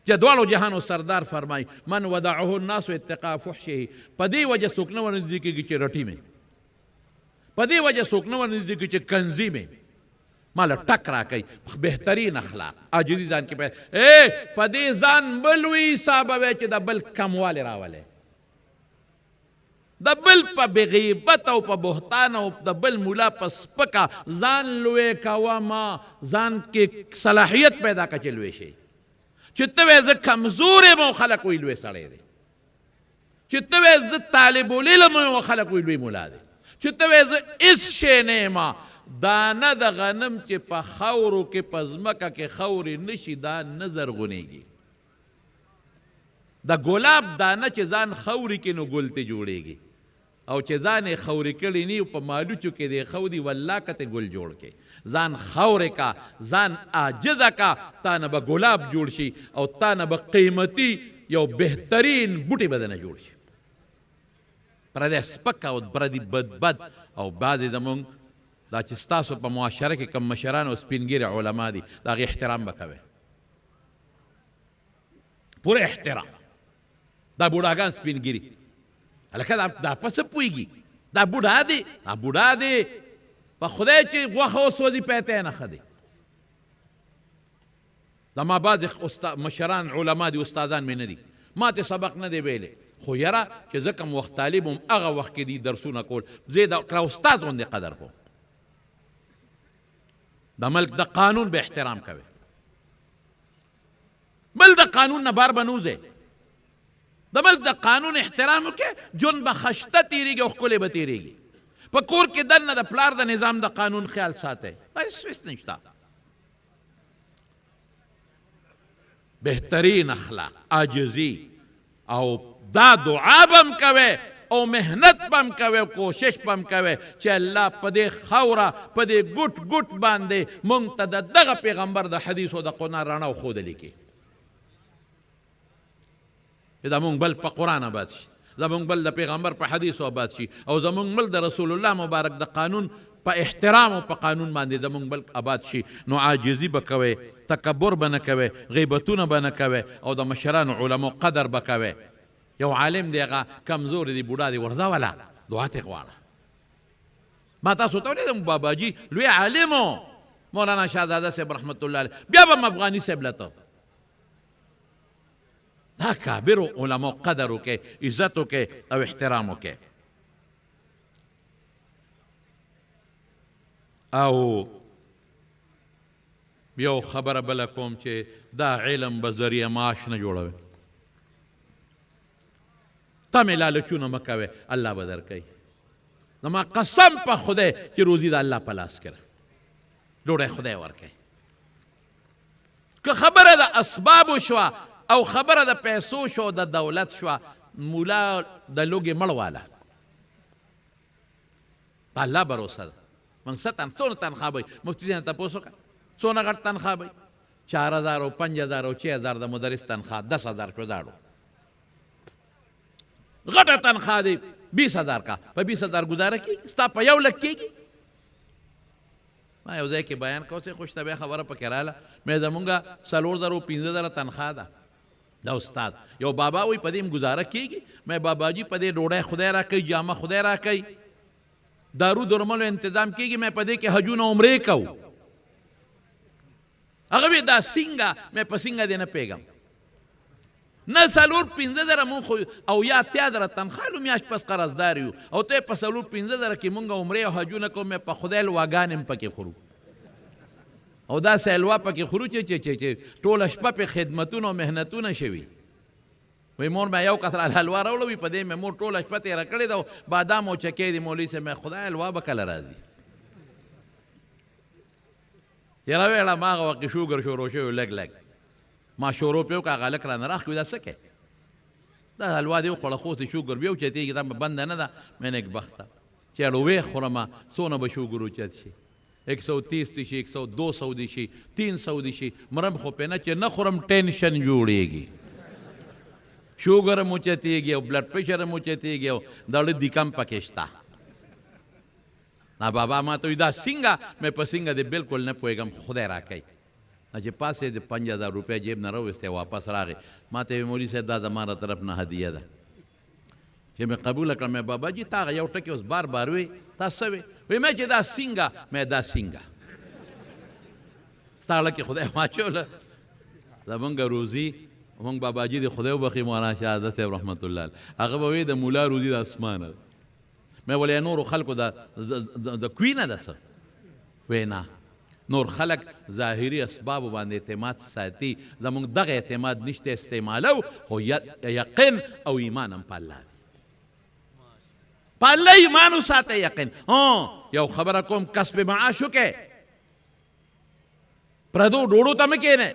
چې دواړو جهانو سردار فرمایي من ودعه الناس اتقاء فحشه په دې وجه څوک نه ورنږدې کېږي چې رټي مې په دې وجه څوک نه ورنږدې کېږي چې کنځي مې مالا ټک را کوي بهترین اخلاق عاجزي ځان کې په دې ځان بل وي حسابه وی چې د بل کموالی راولی د بل په بغیبت او په بهتان او د بل مولا په سپکه ځان لوی کوه ما ځان کې صلاحیت پیدا که چې لوی شي چې ته وی زه کمزور یم او خلک وی لوی سړی دی چې ته وی زه طالب العلم یم او خلک وی لوی مولا دی چې ته وی زه هېڅ شی نه یم دانه د غنم چې په خاورو کې په ځمکه کې خاورې نشي دا نه زرغونېږي د ګلاب دانه چې ځان خاورې کې نو ګل ته جوړېږي او چې ځان یې خاورې کړي نی په مالوچو کې دی خودي والله که ته ګل جوړ کې ځان خاورې کا ځان عاجزه کا تا نه به ګلاب جوړ شي او تا نه به قیمتي یو بهترین بوټی به دنه جوړ شي پردی سپک او پردی بد او بعضې زمونږ دا چې ستاسو په معاشره کې کم مشران او سپینګیري علما دي د هغې احترام به کوئ پوره احترام دا بوډاګان سپینګیري هلکه دا په څه پوهېږي دا بوډا دی په خدای چې غوښه وسوځي پیتی نه ښه دی زما بعضې مشران علما دي استادان مې نه دي ما ته سبق نه دی ویلی خو یاره چې زه کوم وخت طالب هم هغه وخت کې دي درسونه کول زه د استاد غوندې قدر کوم د ملک د قانون به احترام کوي بل د قانون نه بار به نوځئ د ملک د قانون احترام وکړې ژوند به خشته تېرېږي او ښکلی به تېرېږي. په کور کې دننه د پلار د نظام د قانون خیال ساتئ، هېڅ نشته. بهترین اخلاق عاجزي او دا دعا به هم کوئ او محنت به هم کوئ او کوشش به هم کوئ چې الله په دې خاوره په دې ګوټ ګوټ باندې موږ ته د دغه پیغمبر د حدیث او د قرآن رڼا وښودلې کړي چې زموږ بل په قرآن آباد شي، زموږ بل د پیغمبر په حدیثو آباد شي او زموږ ملک د رسول الله مبارک د قانون په احترام او په قانون باندې زموږ ملک آباد شي. نو عاجزي به کوئ، تکبر به نه کوئ، غیبتونه به نه کوئ او د مشرانو علماء قدر به کوئ. یو عالم دی هغه کمزور دی بوډا دی ورځه والا دعا ترې غواړه. ما تاسو ته ولیدم باباجي لوی عالم و مولانا شهزاده صاحب رحمت الله علیه، بیا به م افغاني صاحب لته دا کابرو علماء قدر وکړئ، عزت وکړئ او احترام وکړئ. او یو خبره بله کوم چې دا علم به ذریعه معاش نه جوړوي. تمې لالچونه مه کوئ، الله به درکوي. زما قسم په خدای چې روزي د الله په لاس کې ده، ډوډۍ خدای ورکوي. که خبره د اسبابو شوه او خبره د پیسو شو د دولت شوه، مولا د لوږې مړ واله په الله بروسه ده. موږ څونه تنخواه به مفتي صاحب نه تپوس وکړه څونه غټ تنخواه به 4000 او 5000 او 6000 د مدرس تنخواه 10000 شو داړو غټه تنخواه دی 20000 کا په 20000 گزاره کېږي ستا په 1 لک کېږي. ما یو ځای کې بیان کوم چې خوش طبیعه خبره پکې رااله مې زمونږ 4000 او 15000 تنخواه ده دا استاد یو بابا وی په دې گزاره کېږي. مې باباجي په دې ډوډۍ خدای را کوي، جامه خدای را کوي، دارو درملو انتظام کېږي، مې په دې کې حجونه عمرې کوو. هغه وی دا څنګه؟ مې په څنګه دې نه پیږم نه 4-5 مونږ خو او یا 8000 تنخواه لو میاشت پس قرضدار یو او ته په 4-5 کې مونږ عمرې او حجونه کوو. مې په خدای لواګان هم پکې خورو او دا سیلوا پکې خورو چې ټوله شپه په خدمتونو او محنتونه شوي. وی مور مې یو کتره حلوا راوړه، په دې مې مور ټوله شپه تېره کړې ده او بادام او چکې دي. مولوي صاحب مې خدای حلوا به کله راځي؟ یوه ویله ما هغه وخت شوګر شروع شوی لږ لږ ما شروع پې وکړه، هغه هلک رانه راښکوي دا څه کوې؟ دا حلوا دې وخوړه خو اوس شوګر بیا اوچتېږي، دا بنده نه ده. مې نیکبخته چې ډوډۍ خورمه څونه به شوګر اوچت شي، 130 دي شي، 200 دي شي، 300 دي شي، مرم خو پې نه چې نه خورم ټینشن جوړېږي، شوګر هم اوچتېږي او بلډ پریشر هم اوچتېږي او دړه دیکم پکې شته. بابا ما ته وایي دا څنګه؟ مې په څنګه دی بلکل نه پوهېږم، خدای راکوي. چې پاسې د 5000 روپۍ جیب نه راویستی واپس راغی. ما ته ویې مولوي صاحب دا زما له طرف نه هدیه ده. چې مې قبوله کړه مې باباجي تا هغه یو ټکي اوس بار بار وی تا څه وی؟ وی مې چې دا څنګه؟ مې دا څنګه ستا اړه کې خدای واچوله. زمونږ روزي مونږ باباجي د خدای وبخي مولانا شهزاده صاحب رحمت الله علیه هغه به وی د مولا روزي د اسمانه ده. مې ولې نورو خلکو د کوي نه ده څه؟ وی نه، نور خلق ظاهري اسبابو باندې اعتماد ساتي، زمونږ دغه اعتماد نشته استعمالو، خو یقین او ایمان هم په الله دی. په الله ایمان وساته یقین. یو خبره کوم کسب معاش وکړئ، پردو ډوډو ته مه کښېنئ.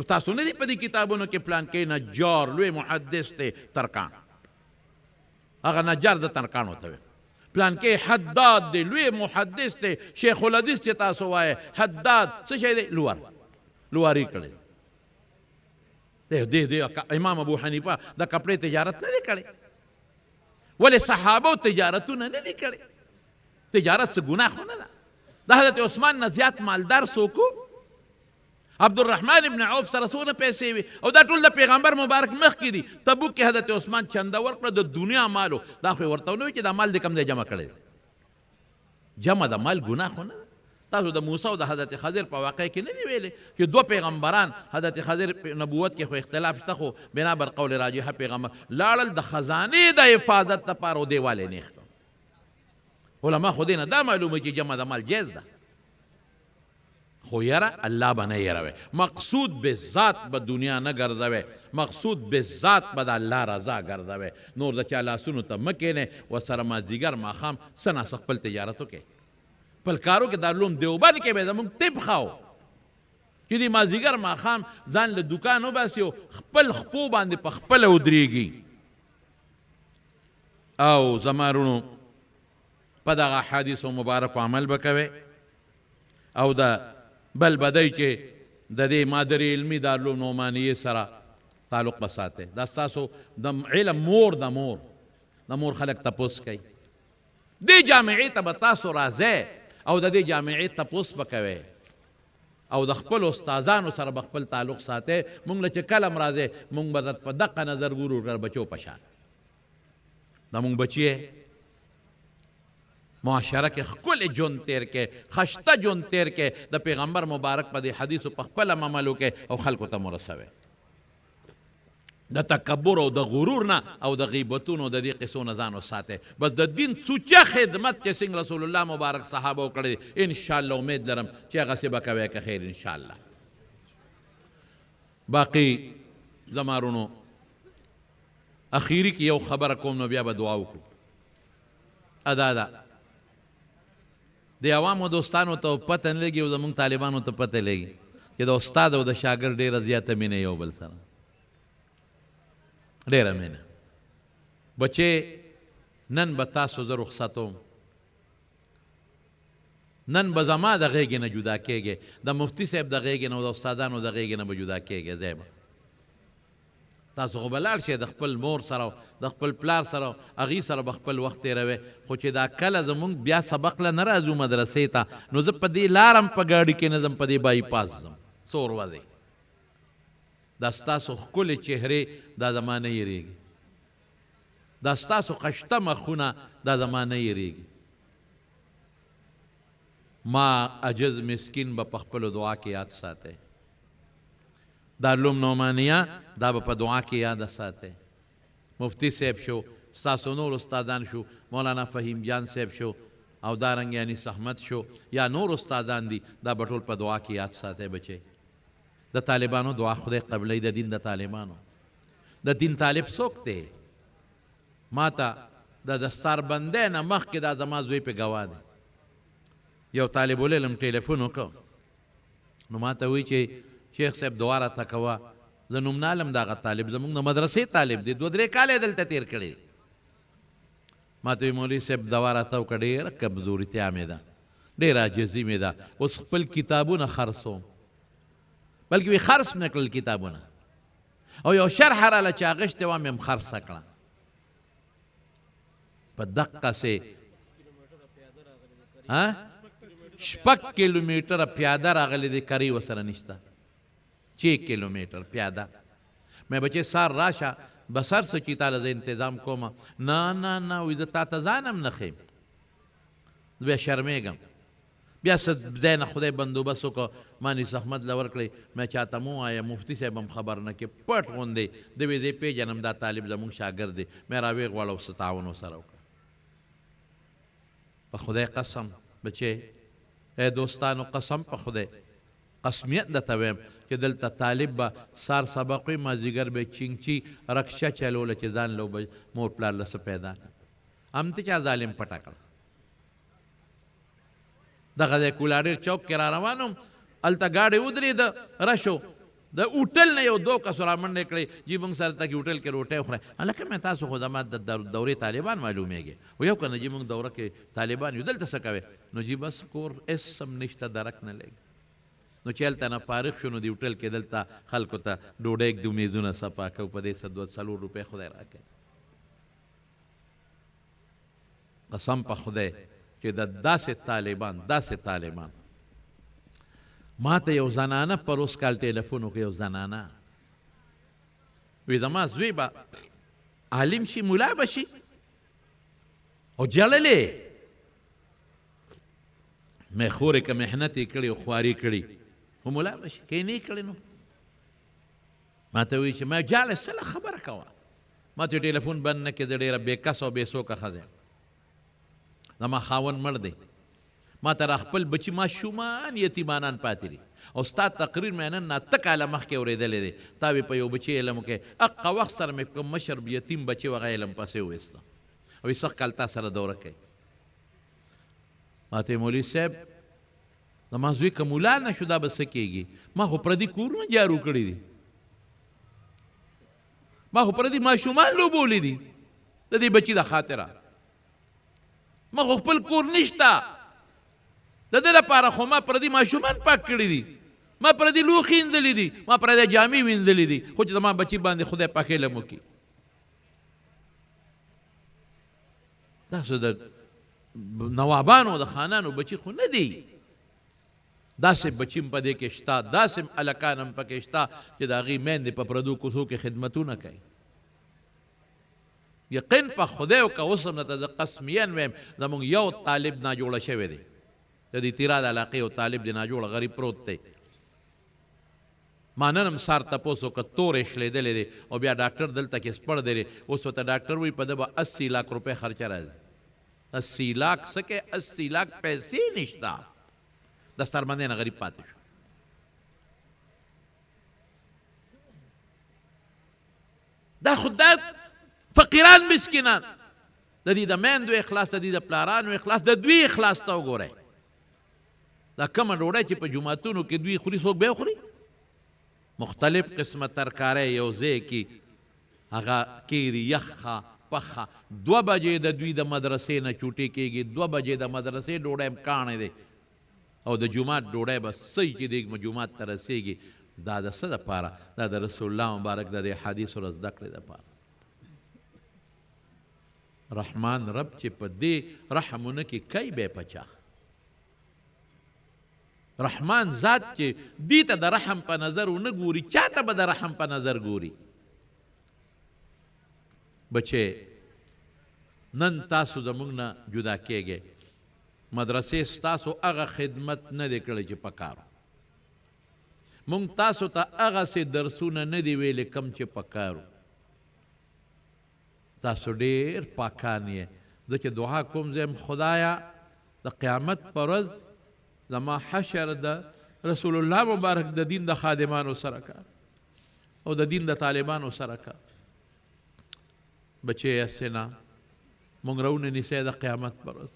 تاسو نه دي په دې کتابونو کې پلان کې نجار لوی محدث دی ترکان، هغه نجار د ترکانو ته وي. پلان کې حداد دی لوی محدث دی، شیخ الحدیث چې تاسو وایې حداد څه شی دی؟ لواري کړی دی. امام ابو حنیفه د کپړې تجارت نه دی کړی، ولې صحابو تجارتونه نه دی کړی؟ تجارت څه ګناه خو نه ده. د حضرت عثمان نه زیات مالدار څوک و؟ عبدالرحمن ابن عوف سره څونه پیسې وي او دا ټول د پیغمبر مبارک مخکې دي. تبوک کې حضرت عثمان چنده ورکړه د دنیا مالو. دا خو یې ورته ونه وي چې دا مال د کوم ځای جمع کړی؟ جمع د مال ګناه خو نه ده. تاسو د موسی او د حضرت خضر په واقع کې نه دی ویلې چې 2 پیغمبران حضرت خضر نبوت کې خو اختلاف شته، خو بنا بر قول راجحه پیغمبر لاړل د خزانې د حفاظت لپاره او دیواله نیخ کړ. علما خو دې نه دا معلومه چې جمع د مال جایز ده. خو یره الله به نه یروي مقصود به ذات به دنیا نه ګرځوي مقصود به ذات به د الله رضا ګرځوي نور د چا لاسونو ته مه کښېنئ ورسره مازدیګر ماښام څه ناڅه خپل تجارت وکړئ خپل کارو کې دارالعلوم دیوبند کې به زموږ طب ښه چې دې مازدیګر ماښام ځان له دوکان وباسي او خپل خپو باندې په خپله ودرېږي او زما وروڼو په دغه احادیثو مبارکو عمل به کوئ او د بل بدی چې د دې مادرې علمي دارالعلوم نعمانیې سره تعلق به ساتئ دا ستاسو د علم مور د مور خلک تپوس کوي دې جامعې ته به تاسو راځئ او د دې جامعې تپوس به کوئ او د خپل استادانو سره به خپل تعلق ساتئ مونږ له چې کله هم راځئ مونږ به په دقه نظر ګورو د بچو په شان دا مونږ بچی معاشره کې ښکلی ژوند تیر کې خشته ژوند تیر کې د پیغمبر مبارک په دې حدیثو په خپله عمل وکړئ او خلکو ته مرسوئ د تکبر او د غرور نه او د غیبتونو د دې قصو نه ځان وساتئ بس د دین سوچه خدمت چې څنګه رسول الله مبارک صحابه وکړی انشاءالله امید لرم چې هغسې به کوئ که خیر انشاءالله باقي زما وروڼو اخیری کې یو خبره کوم نو بیا به دعا وکړو ادا ده د عوامو دوستانو ته پته نه لګي او زموږ طالبانو ته پته لګي چې د استاد او د شاګرد ډېره زیاته مینه یو بل سره ډېره مینه بچې نن به تاسو زه رخصتوم نن به زما د غېږې نه جدا کېږې د مفتي صاحب د غېږې نه او د استادانو د غېږې نه به جدا کېږې ځای به تاسو خو به لاړ شئ د خپل مور سره د خپل پلار سره هغې سره به خپل وخت تېروئ خو چې دا کله زمونږ بیا سبق له نه راځو مدرسې ته نو زه په دې لار هم په ګاډي کې نه ځم په دې بایپاس ځم څو ورځې دا ستاسو ښکلې چهرې دا زما نه یېرېږي دا ستاسو خشته مخونه دا زما نه یېرېږي ما عجز مسکین به په خپلو دعا کې یاد ساتئ دارالعلوم نعمانیه دا به په دعا کې یاد ساتئ مفتی صاحب شو ستاسو نور استادان شو مولانا فهیم جان صاحب شو او دارنګ انیس احمد شو یا نور استادان دي دا به ټول په دعا کې یاد ساتئ بچئ د طالبانو دعا خدای قبلوي د دین د طالبانو د دین طالب څوک دی ما ته د دستاربندۍ نه مخکې دا زما زوی پې ګواه دی یو طالب العلم ټلیفون وکړ نو ما ته وایي چې شیخ صاحب دعا راته کوه زه نوم نه علم د هغه طالب زموږ د مدرسې طالب دی 2-3 کاله یې دلته تېر کړی ما ته وایي مولوي صاحب دوا راته وکړه ډېره کمزورتیا مې ده ډېره عاجزي مې ده اوس خپل کتابونه خرڅوم بلکې وی خرڅ مې کړل کتابونه او یو شرح راله چې اغوښتې وه مې هم خرڅه کړه په دقسې 6 کیلومیټره پیاده راغلی دی کرۍ ورسره نشته 6 کیلومیټر پیاده مې بچې سار راشه بسر څه چې تاله زه انتظام کومه نه وایي زه تا ته ځان هم نه ښیم بیا شرمېږم بیا څه ځای نه خدای بندوبست وکړه ما انیس احمد له ورکړئ مې چاته مه ووایه مفتي صاحب هم خبر نه کړي پټ غوندې د وې زه پېژنم دا طالب زموږ شاګرد دی مې راویې غواړه او څه تعاون ورسره وکړه په خدای قسم بچې ای دوستانو قسم په خدای قسمیت درته ویم چې دلته طالب به سار سبق وي مازدیګر به چینګچي رکشه چلوله چې ځان له به مور پلار له څه پیدا کړه همته چا ظالم پټه کړه دغه ځای کولاډیر چوک کې را روان وم هلته ګاډۍ ودرېده رشو د هوټل نه یو 2 کسو را منډې کړئ جي موږ سره ته کې هوټل کې روټۍ وخورئ هلکه مې تاسو خو زما د دورې طالبان معلومېږي ویو که نه جي موږ دوره کې طالبان یو دلته څه کوئ نو جي بس کور هېڅ هم نشته درک نه لګي نو چې هلته نه فارغ شو نو د هوټل کې دلته خلکو ته ډوډۍ ږدو میزونه صفا کوو په دې 4 روپۍ خدای راکړي قسم په خدای چې د داسې طالبان ما ته یو زنانه پروس کال ټلیفون وکړ یو زنانه وی زما زوی به عالم شي ملا به شي او جړلې مې خورې که محنت یې کړی او خواري کړي خو ملا به شي که یې نه کړی نو ما ته وایي چې ما جاله سله خبره کوه ما ته ټلیفون بند نه کړې زه ډېره بې کس او بې سوکه ښځه زما خاوند مړ دی ما ته را خپل بچي ماشومان یتیمانان پاتې دي او ستا تقریر مې نن نه اته کاله مخکې اورېدلی دی تا به په یو بچي علم وکړې هغه وخت سره مې کوم مشر یتیم بچي و هغه علم پسې وویسته او یې سخت کال تا سره دوره کوي ما ته مولوي صاحب زما زوی که ملا نه شو دا به څه کېږي ما خو پردي کورونه جارو کړي دي ما خو پردي ماشومان لوبولی دي د دې بچي د خاطره ما خو خپل کور نشته د دې لپاره خو ما پردي ماشومان پاک کړي دي ما پردي لوښي وینځلي دي ما پردي جامې وینځلي دي خو چې زما بچي باندې خدای پاک علم وکړي داسې د نوابانو د خانانو بچي خو نه دی داسې بچي هم په دې کې شته داسې هلکان هم پکې شته چې د هغې میندې په پردو کوڅو کې خدمتونه کوي یقین په خدای وکړه اوس هم درته زه قسمیان ویم زمونږ یو طالب ناجوړه شوی دی د دې تیرا د علاقې یو طالب دی ناجوړه غریب پروت دی ما نن هم سار تپوس وکړه تورې شلېدلی دی او بیا ډاکټر دلته کې سپړ دی اوس ورته ډاکټر وایي په ده به 80 लाख روپۍ خرچه راځي 80 लाख څه کې 80 लाख پیسې نشته دسترمندۍ نه غریب پاتې شو دا خو دا فقیران مسکینان د دې د میندو اخلاص د دې د پلارانو اخلاص د دوی اخلاص ته وګورئ دا کومه ډوډۍ چې په جوماتونو کې دوی خوري څوک به خوري مختلف قسمه ترکاری یو ځای کې هغه کیري یخه پخه 2 بجې د دوی د مدرسې نه چوټې کېږي 2 بجې د مدرسې ډوډۍ هم کاڼې دی او د جومات ډوډۍ به صحیح چې دی جومات ته رسېږي دا د څه دپاره دا د رسول الله مبارک د دې حدیثو د زده کړې دپاره رحمان رب چې په دې رحمونه کې کوي به پچا رحمان ذات چې دې ته د رحم په نظر ونه ګوري چاته به د رحم په نظر ګوري بچې نن تاسو زموږ نه جدا کېږئ مدرسې ستاسو هغه خدمت نه دی کړی چې پکارو مونږ تاسو ته هغسې درسونه نه دي ویلې کم چې پکارو تاسو ډېر پاکان یې زه چې دعا کوم زم خدایا د قیامت پر ورځ زما حشر د رسول الله مبارک د دین د خادمانو سره کا او د دین د طالبانو سره کا بچې اسنا مونږ راونه نیسئ د قیامت پر ورځ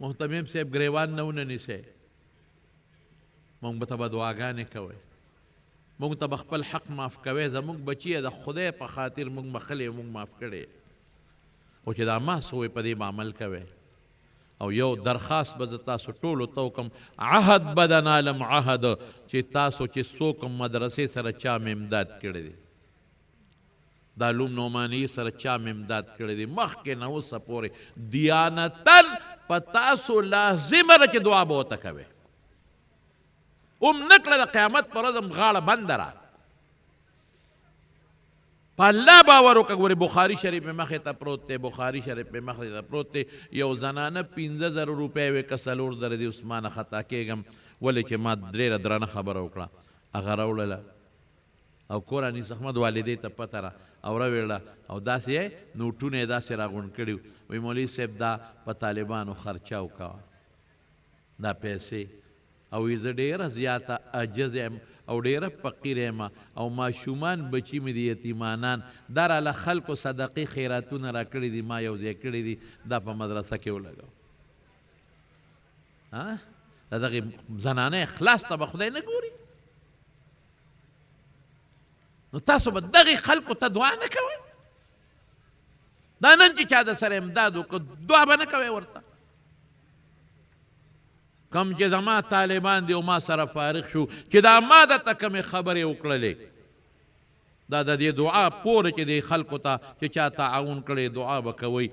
محتمیم صاحب گریوان نه ونه نیسئ مونږ به ته به دعاګانې کوئ مونږ ته به خپل حق معاف کوئ زمونږ بچي د خدای په خاطر مونږ بخلې مونږ معاف کړی خو چې دا ما سوی په دې به عمل کوئ او یو درخواست به زه تاسو ټولو ته وکړم عهد به د نالم عهد چې تاسو چې څوک مدرسې سره چا مې امداد کړی دی د علوم نعماني سره چا مې امداد کړی دی مخکې نه اوسه پورې دیانتن په تاسو لازمه ده چې دعا به ورته کوئ نه کړه د قیامت پر ورځ هم غاړه بنده را په الله باور وکړه ګورې بخاري شریف مې مخې ته پروت دی بخاري شریف مې مخې ته پروت دی یو زنانه 15,000 روپۍ وې که 4,000 دي اوس ما نه خطا کېږم ولې چې ما ډېره درنه خبره وکړه هغه راوړله او کوراني احمد والدې ته پته را او راوړله او داسې یې نوټونه یې داسې راغونډ کړي وایي مولوي صاحب دا په طالبانو خرچه وکوه دا پیسې او زه ډېره زیاته عجز یم او ډېره فقیر یم او ماشومان بچي مې دي یتیمانان دا راله خلکو صدقې خیراتونه را کړي دي ما یو ځای کړي دي دا په مدرسه کې ولګو د دغې زنانه اخلاص ته به خدای نه ګوري نو تاسو به دغې خلکو ته دعا نه کوئ دا نن چې چا د سره امداد وکړو دعا به نه کوئ ورته کم چې زما طالبان دی او ما سره فارغ شو چې دا ما درته کومې خبرې وکړلې دا د دې دعا پورې چې دې خلکو ته چې چا تعاون کړی دعا به کوئ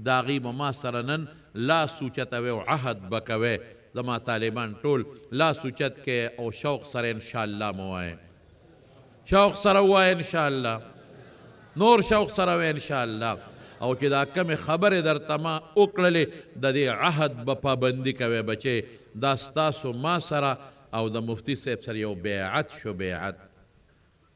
د هغې به ما سره نن لاس اوچتوئ او عهد به کوئ زما طالبان ټول لاس اوچت کې او شوق سره انشاءالله مو وایئ شوق سره ووایئ انشاءالله نور شوق سره وایئ انشاءالله او چې دا کمې خبرې درته ما وکړلې د دې عهد به پابندي کوئ بچې دا ستاسو ما سره او د مفتي صاحب سره یو بیعت شو بیعت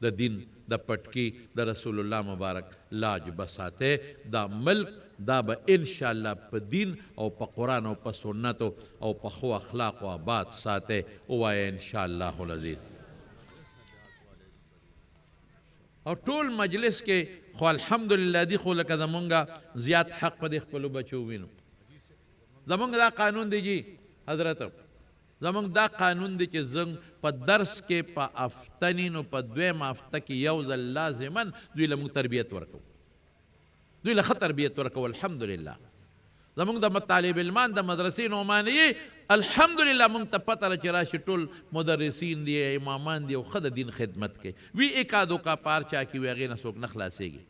د دین د پټکي د رسول الله مبارک لاج بساته. دا ملک دا به انشاءالله په دین او په قرآن او په سنتو او په ښو اخلاقو آباد ساته. ووایه انشاءالله العزیز. او ټول مجلس کې خو الحمدلله دی خو لکه زمونږ زیات حق په دې خپلو بچو وینو. زمونږ دا قانون دی جی حضرت، زمونږ دا قانون دی چې زنګ په درس کې په افتنی نو په دویم هفته کې یو ځل لازمن دوی له موږ تربیت ورکو، دوی له ښه تربیت ورکو. الحمدلله زمونږ د طالب علمان د مدرسې نعمانیې الحمدلله مونږ ته پته ده چې راشي ټول مدرسین دي امامان دي او ښه د دین خدمت کوي. وی ایکا دوکا پار چا کې وي هغې نه څوک نه خلاصېږي.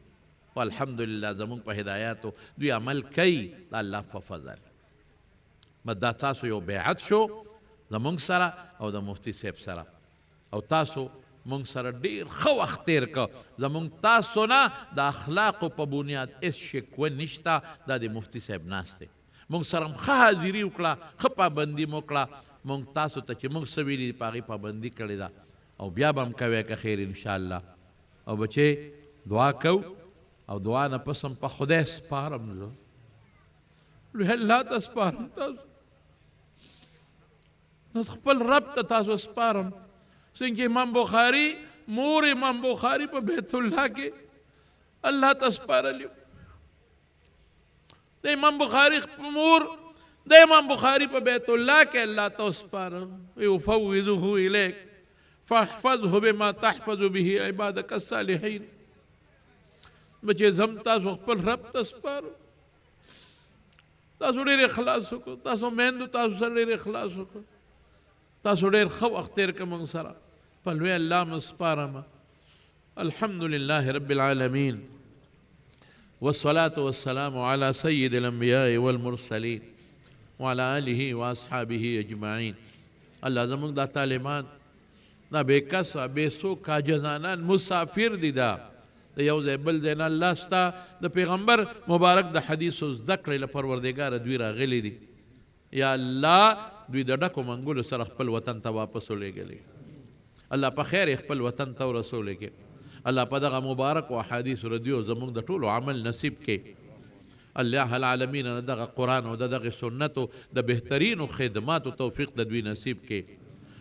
خو الحمدلله زمونږ په هدایاتو دوی عمل کوي د الله په فضل. دا تاسو یو بیعت شو زمونږ سره او د مفتی صاحب سره، او تاسو مونږ سره ډیر ښه وخت تیر که. زمونږ تاسو نه د اخلاقو په بنیاد هېڅ شکوه نشته. دا د مفتی صاحب ناست دی، مونږ سره هم ښه حاضري وکړه، ښه پابندي مو وکړه. مونږ تاسو ته چې مونږ څه ویلي په هغې پابندي کړې ده او بیا به هم کوی که خیر انشاءالله. او بچې دعا کوو او دعا نه پس هم په خدای سپارم، زه لوی الله ته سپارم، تاسو خپل رب ته تاسو سپارم. څنګه امام بخاري مور امام بخاري په بیت الله کې الله ته سپارلی، د امام بخاري مور د امام بخاري په بیت الله کې الله ته سپاره. یفوضه الیک فاحفظه بما تحفظ به عبادك الصالحین. بچې زم تاسو خپل رب ته سپارو. تاسو ډېر اخلاص وکړو، تاسو میندو تاسو سره ډېر اخلاص وکړو، تاسو ډېر ښه وخت تېر کړه موږ سره. په لوی الله م سپارم. الحمدلله رب العالمین والصلاة والسلام على سید الانبیاء والمرسلین وعلى آله واصحابه اجمعین. الله زمونږ دا طالبان دا بې کسه بې څوک عاجزانان مسافر دي، دا د یو ځای بل ځای نه الله ستا د پیغمبر مبارک د حدیثو زده کړې له پروردګاره دوی راغلي دي. یا الله دوی د ډکو منګولو سره خپل وطن ته واپس ولېږلي. الله په خیر خپل وطن ته ورسولی کې. الله په دغه مبارک و احادیث ردیو زمونږ د ټولو عمل نصیب کې. الله العالمین دغه قرآن او دغه سنتو د بهترینو خدماتو توفیق د دوی نصیب کې.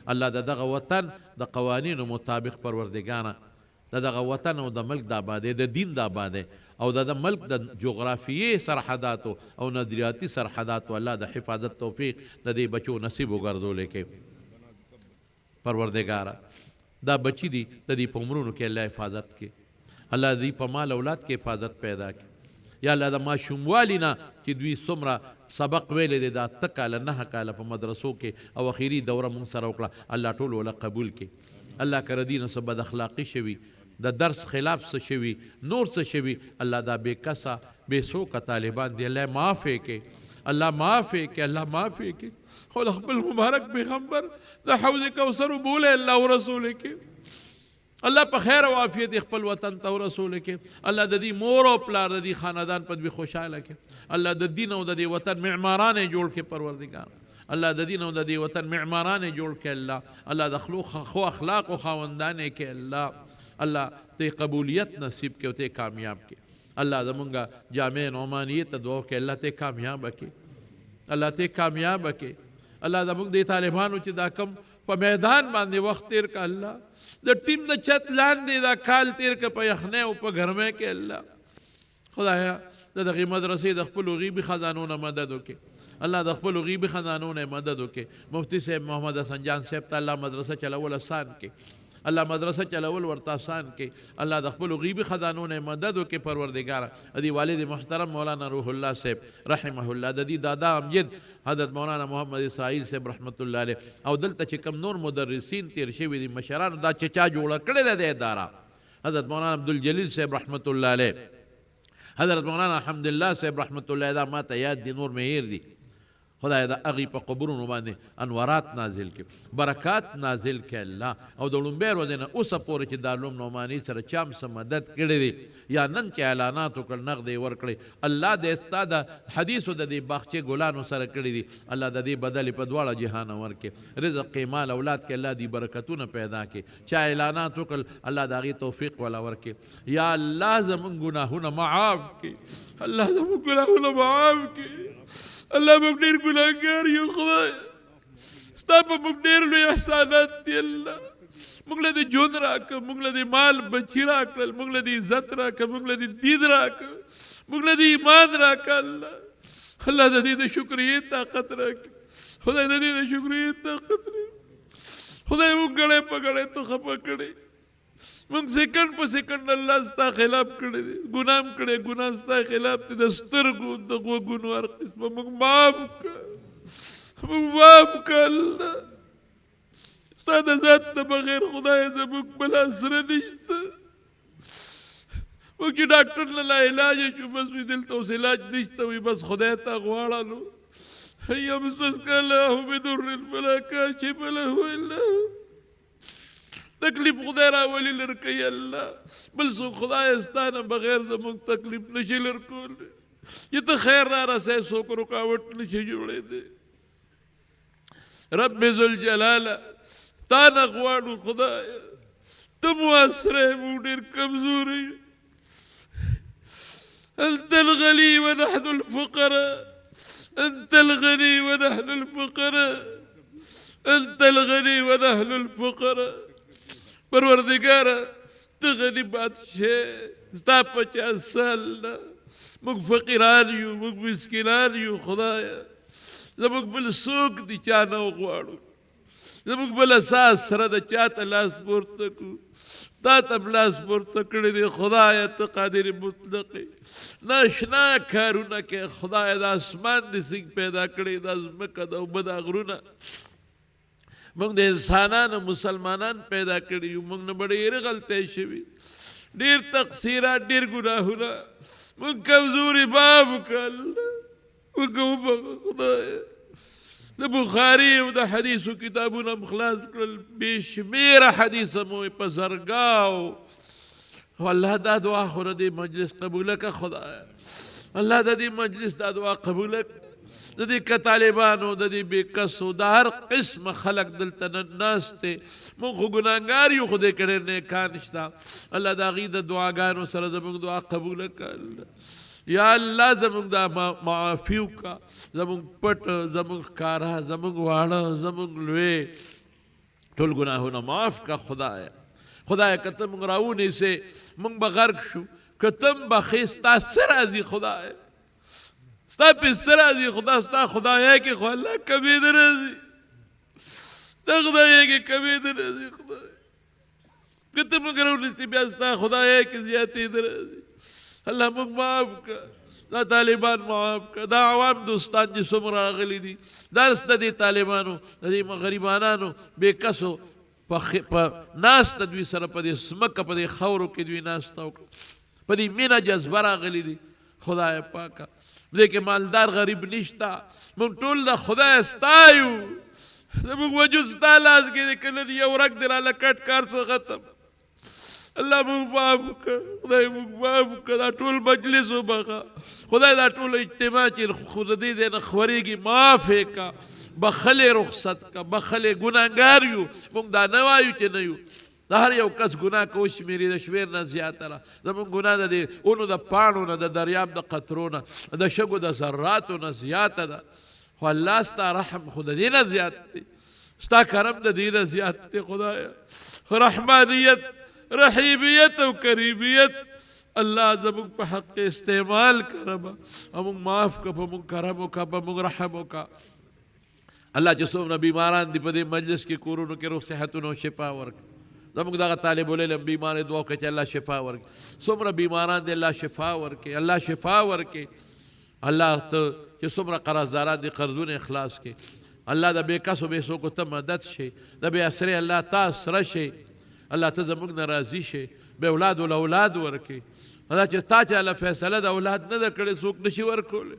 الله د دغه وطن د قوانینو مطابق پروردګانه د دغه وطن او د ملک د آبادۍ د دین د آبادۍ او د ملک د جغرافیې سرحداتو او نظریاتي سرحداتو الله د حفاظت توفیق د دې بچو نصیب وګرځولی کې. پروردګاره دا بچی دي د دې په عمرونو کې الله حفاظت کې، الله دې په مال اولاد کې حفاظت پیدا کې. یا الله د ماشوموالي نه چې دوی څومره سبق ویلی دی دا 8 کاله 9 کاله په مدرسو کې او اخري دوره مونږ سره وکړه، الله ټول وله قبول کې. الله که ردي نه څه بد اخلاقي شوي، د درس خلاف څه شوي، نور څه شوي، الله دا بې کسه بې څوکه طالبان دی الله معاف یې کې، الله معاف یې کې، الله معاف یې کې. خو د خپل مبارک پیغمبر د حوض کوثر بوله الله او رسول کې الله په خیر او عافیت خپل وطن ته ورسول کې. الله د دې مور او پلار د دې خاندان په دوی خوشاله کې. الله د دین او د دې وطن معماران جوړ کې پروردګار. الله د دین او د دې وطن معماران جوړ کې. الله د خو اخلاق او خاوندان کې. الله ته قبولیت نصیب کې او ته کامیاب کې. الله زمونږه جامع نعمانیت ته دعا کې الله ته کامیاب کې، الله ته کامیاب کې. الله زمونږ د طالبانو چې دا کم په میدان باندې وخت تیر کا، الله د ټیم د چت لاندې دا کال تیر کا په یخنۍ او په ګرمۍ کې. الله خدایا د دغې مدرسې د خپلو غیبي خزانو نه مدد وکړي. الله د خپلو غیبي خزانو نه مدد وکړي. مفتی صاحب محمد حسن جان صاحب ته الله مدرسه چلول آسان کړي، الله مدرسه چلول ورته آسان کړي. الله د خپلو غیبي خزانو نه مدد وکړي پروردګاره. د دې والد محترم مولانا روح الله صاحب رحمه الله، د دې دادا امجد حضرت مولانا محمد اسرائیل صاحب رحمت الله علیه، او دلته چې کم نور مدرسین تیر شوي دي مشرانو دا چې چا جوړه کړې ده د اداره، حضرت مولانا عبدالجلیل صاحب رحمت الله علیه، حضرت مولانا حمدالله صاحب رحمت الله، دا ما ته یاد دي، نور مې هیر دي. خدای د هغې په قبرونو باندې انوارات نازل کړي، برکات نازل کړي الله. او د لومبۍ ورځې نه اوسه پورې چې دارالعلوم نعماني سره چا هم څه مدد کړی دی یا نن چې اعلانات وکړل نغد یې ورکړی، الله دې ستا د حدیثو د دې باغچې ګلانو سره کړي دي، الله د دې بدلې په دواړه جهانه ورکړي، رزق کې مال اولاد کې الله دې برکتونه پیدا کړي. چا اعلانات وکړل الله د هغې توفیق والا ورکړي. یا الله زمونږ ګناهونه معاف کړي، الله زمونږ ګناهونه معاف کړي. الله موږ ډېر ګناهګار یو خدایه، ستا په موږ ډېر لوی احسانات دي الله. موږ له دې ژوند راکړه، موږ له دې مال بچي راکړل، موږ له دې عزت راکړه، موږ له دې دین راکړه، موږ له دې ایمان راکړه الله. الله د دې د شکریې طاقت راکړي، خدای د دې د شکریې طاقت راکړي. خدای موږ ګړی په ګړی ته خفه کړی، موږ سیکنډ په سیکنډ الله ستا خلاف کړی دی، ګناه هم کړی، ګناه ستا خلاف دی، د سترګو د غوږونو هر قسمه. موږ معاف کړه، موږ معاف کړه الله. ستا د ذات نه بغیر خدای زموږ بل اسره نشته. موږ چې ډاکټر نه لا علاج شو بس وي دلته اوس علاج نشته وي بس خدای ته غواړلو. یمسسک الله بدر فلا کاشف له الا هو. تکلیف خدای راولي لر کوي الله، بل څوک خدای ستا نه بغیر زموږ تکلیف نشي لر کولی. چې ته خیر را رسوې څوک رکاوټ نشي جوړېدی. رب ذوالجلاله تا نه غواړو خدایه، ته مو اسره یې، موږ ډېر کمزور یو. انت الغني ونحن الفقراء، انت الغني ونحن الفقراء، انت الغني ونحن الفقراء. پروردگاره ته غني بادشاه، ستا په چا سال نه، موږ فقیران یو، موږ مسکینان یو خدایه. زموږ بل څوک دي چا نه وغواړو، زموږ بل اساس سره د چا ته لاس پورته کړو، تا ته م لاس پورته کړی دی خدایه. ته قادر مطلق یې، ناشنا کارونه کوې خدایه. د اسمان دې څنګ پیدا کړی، دا ځمکه د اوبه دا غرونه. موږ د انسانانو مسلمانان پیدا کړي یو، موږ نه به ډېرې غلطۍ شوي، ډېر تقصیرات، ډېر ګناهونه. موږ کمزوري معاف کړه الله، موږ وبخښه خدایه. د بخاري او د حدیثو کتابونه م خلاص کړل، بې شمېره حدیثه مو په زرګاو. الله دا دعا خو د دې مجلس قبوله کړه خدایه، الله د دې مجلس دا دعا قبوله کړه. د دې که طالبانو، د دې بې کسو، د هر قسمه خلک دلته ناست دی. موږ خو ګناهګار یو، خو دې کې ډېر نیکان شته. الله د هغې د دعاګانو سره زموږ دعا قبوله کړه. یا الله زموږ دا معافي وکړه، زموږ پټ، زموږ ښکاره، زموږ واړه، زموږ لوی، ټول ګناهونه معاف کړه خدایه. خدایه که ته موږ راونیسې موږ به غرق شو، که ته م بخې ستا څه راځي خدایه، ستا پې څه راځي خدا. ستا خدایه کې خو الله کمې نه راځي، ستا خدایه کې کمې نه راځي خدایه. که ته موږ راونیسې بیا ستا خدایه کې زیاتې نه راځي. الله موږ معاف کړه، دا طالبان معاف کړه، دا عوام دوستان چې څومره راغلي دي، درس د دې طالبانو، د دې غریبانانو، بې کسو په ناسته دوی سره په دې ځمکه، په دې خاورو کې دوی ناسته وکړه، په دې مینه جذبه راغلي دي. خدای پاکه دې کې مالدار غریب نشته، موږ ټول د خدای ستایو. زموږ وجود ستا لاس کې دی، که نن یو رګ دې راله کټ کار څه ختم. الله موږ معاف کړه خدای، موږ معاف کړه. دا ټول مجلس وبخه خدای، دا ټول اجتماع چې خو د دې ځای نه خورېږي معاف یې کړه، بخلې رخصت کړه، بخلې. ګناهګار یو، موږ دا نه وایو چې نه یو. د هر یو کس ګناه که وشمېري د شمېر نه زیاته ده. زموږ ګناه د دې اونو د پاڼو نه، د دریاب د قطرو نه، د شګو د ذراتو نه زیاته ده. خو الله ستا رحم خو د دې نه زیات دی، ستا کرم د دې نه زیات دی خدایه. رحمانیت، رحیمیت او کریمیت الله زموږ په حق استعمال کړه، او موږ معاف کړه، په موږ کرم وکړه، په موږ رحم وکړه. الله چې څومره بیماران دي په دې مجلس کې، کورونو کې روغ صحتونه او شفا ورکړي. زموږ دغه طالب العلم بیمار دعا وکړه چې الله شفا ورکړي. څومره بیماران دي الله شفا ورکړي، الله شفا ورکړي. الله ته چې څومره قرضداران دي قرضونه اخلاص کړي. الله د بې کسو بې څوکو ته مدد شي، د بې اسرې الله تا اسره شي. الله ته زموږ نه راضي شي، بې اولاد ول اولاد ورکړي. الله چې تا چاله فیصله د اولاد نه ده کړې څوک نشي ورکولی.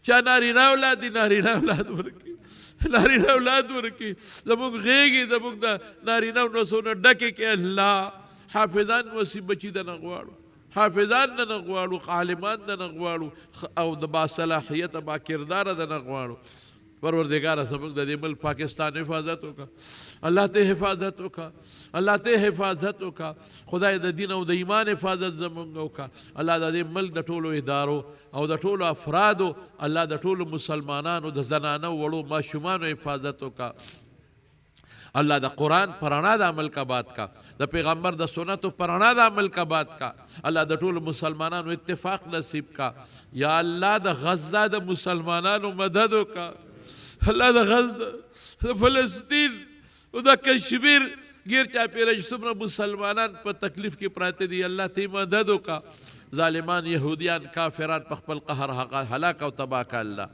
چا نارینه اولاد دي نارینه اولاد ورکړي نارینه اولاد ورکړي زموږ غېږې زموږ د نارینه نسونه ډکې کړي الله حافظان وسي بچي دنه غواړو حافظان دنه غواړو عالمان دنه غواړو او د باصلاحیته با کرداره دنه غواړو پروردگاره زموږ د دې ملک پاکستان حفاظت وکړه الله ته حفاظت وکړه الله ته حفاظت وکړه خدای د دین او د ایمان حفاظت زموږ وکړه الله د دې ملک د ټولو ادارو او د ټولو افرادو الله د ټولو مسلمانانو د زنانو وړو ماشومانو حفاظت وکړه الله د قرآن پرانا د عمل کا بات کا د پیغمبر د سنتو پرانا د عمل کا بات کا الله د ټولو مسلمانانو اتفاق نصیب کا یا الله د غزه د مسلمانانو مدد وکړه الله د غزه د فلسطین او د کشمیر غیر چاپیره څومره مسلمانان په تکلیف کې پراته دي الله ته مدد وکړه ظالمان یهودیان کافران په خپل قهر هلاک او تباه کړه الله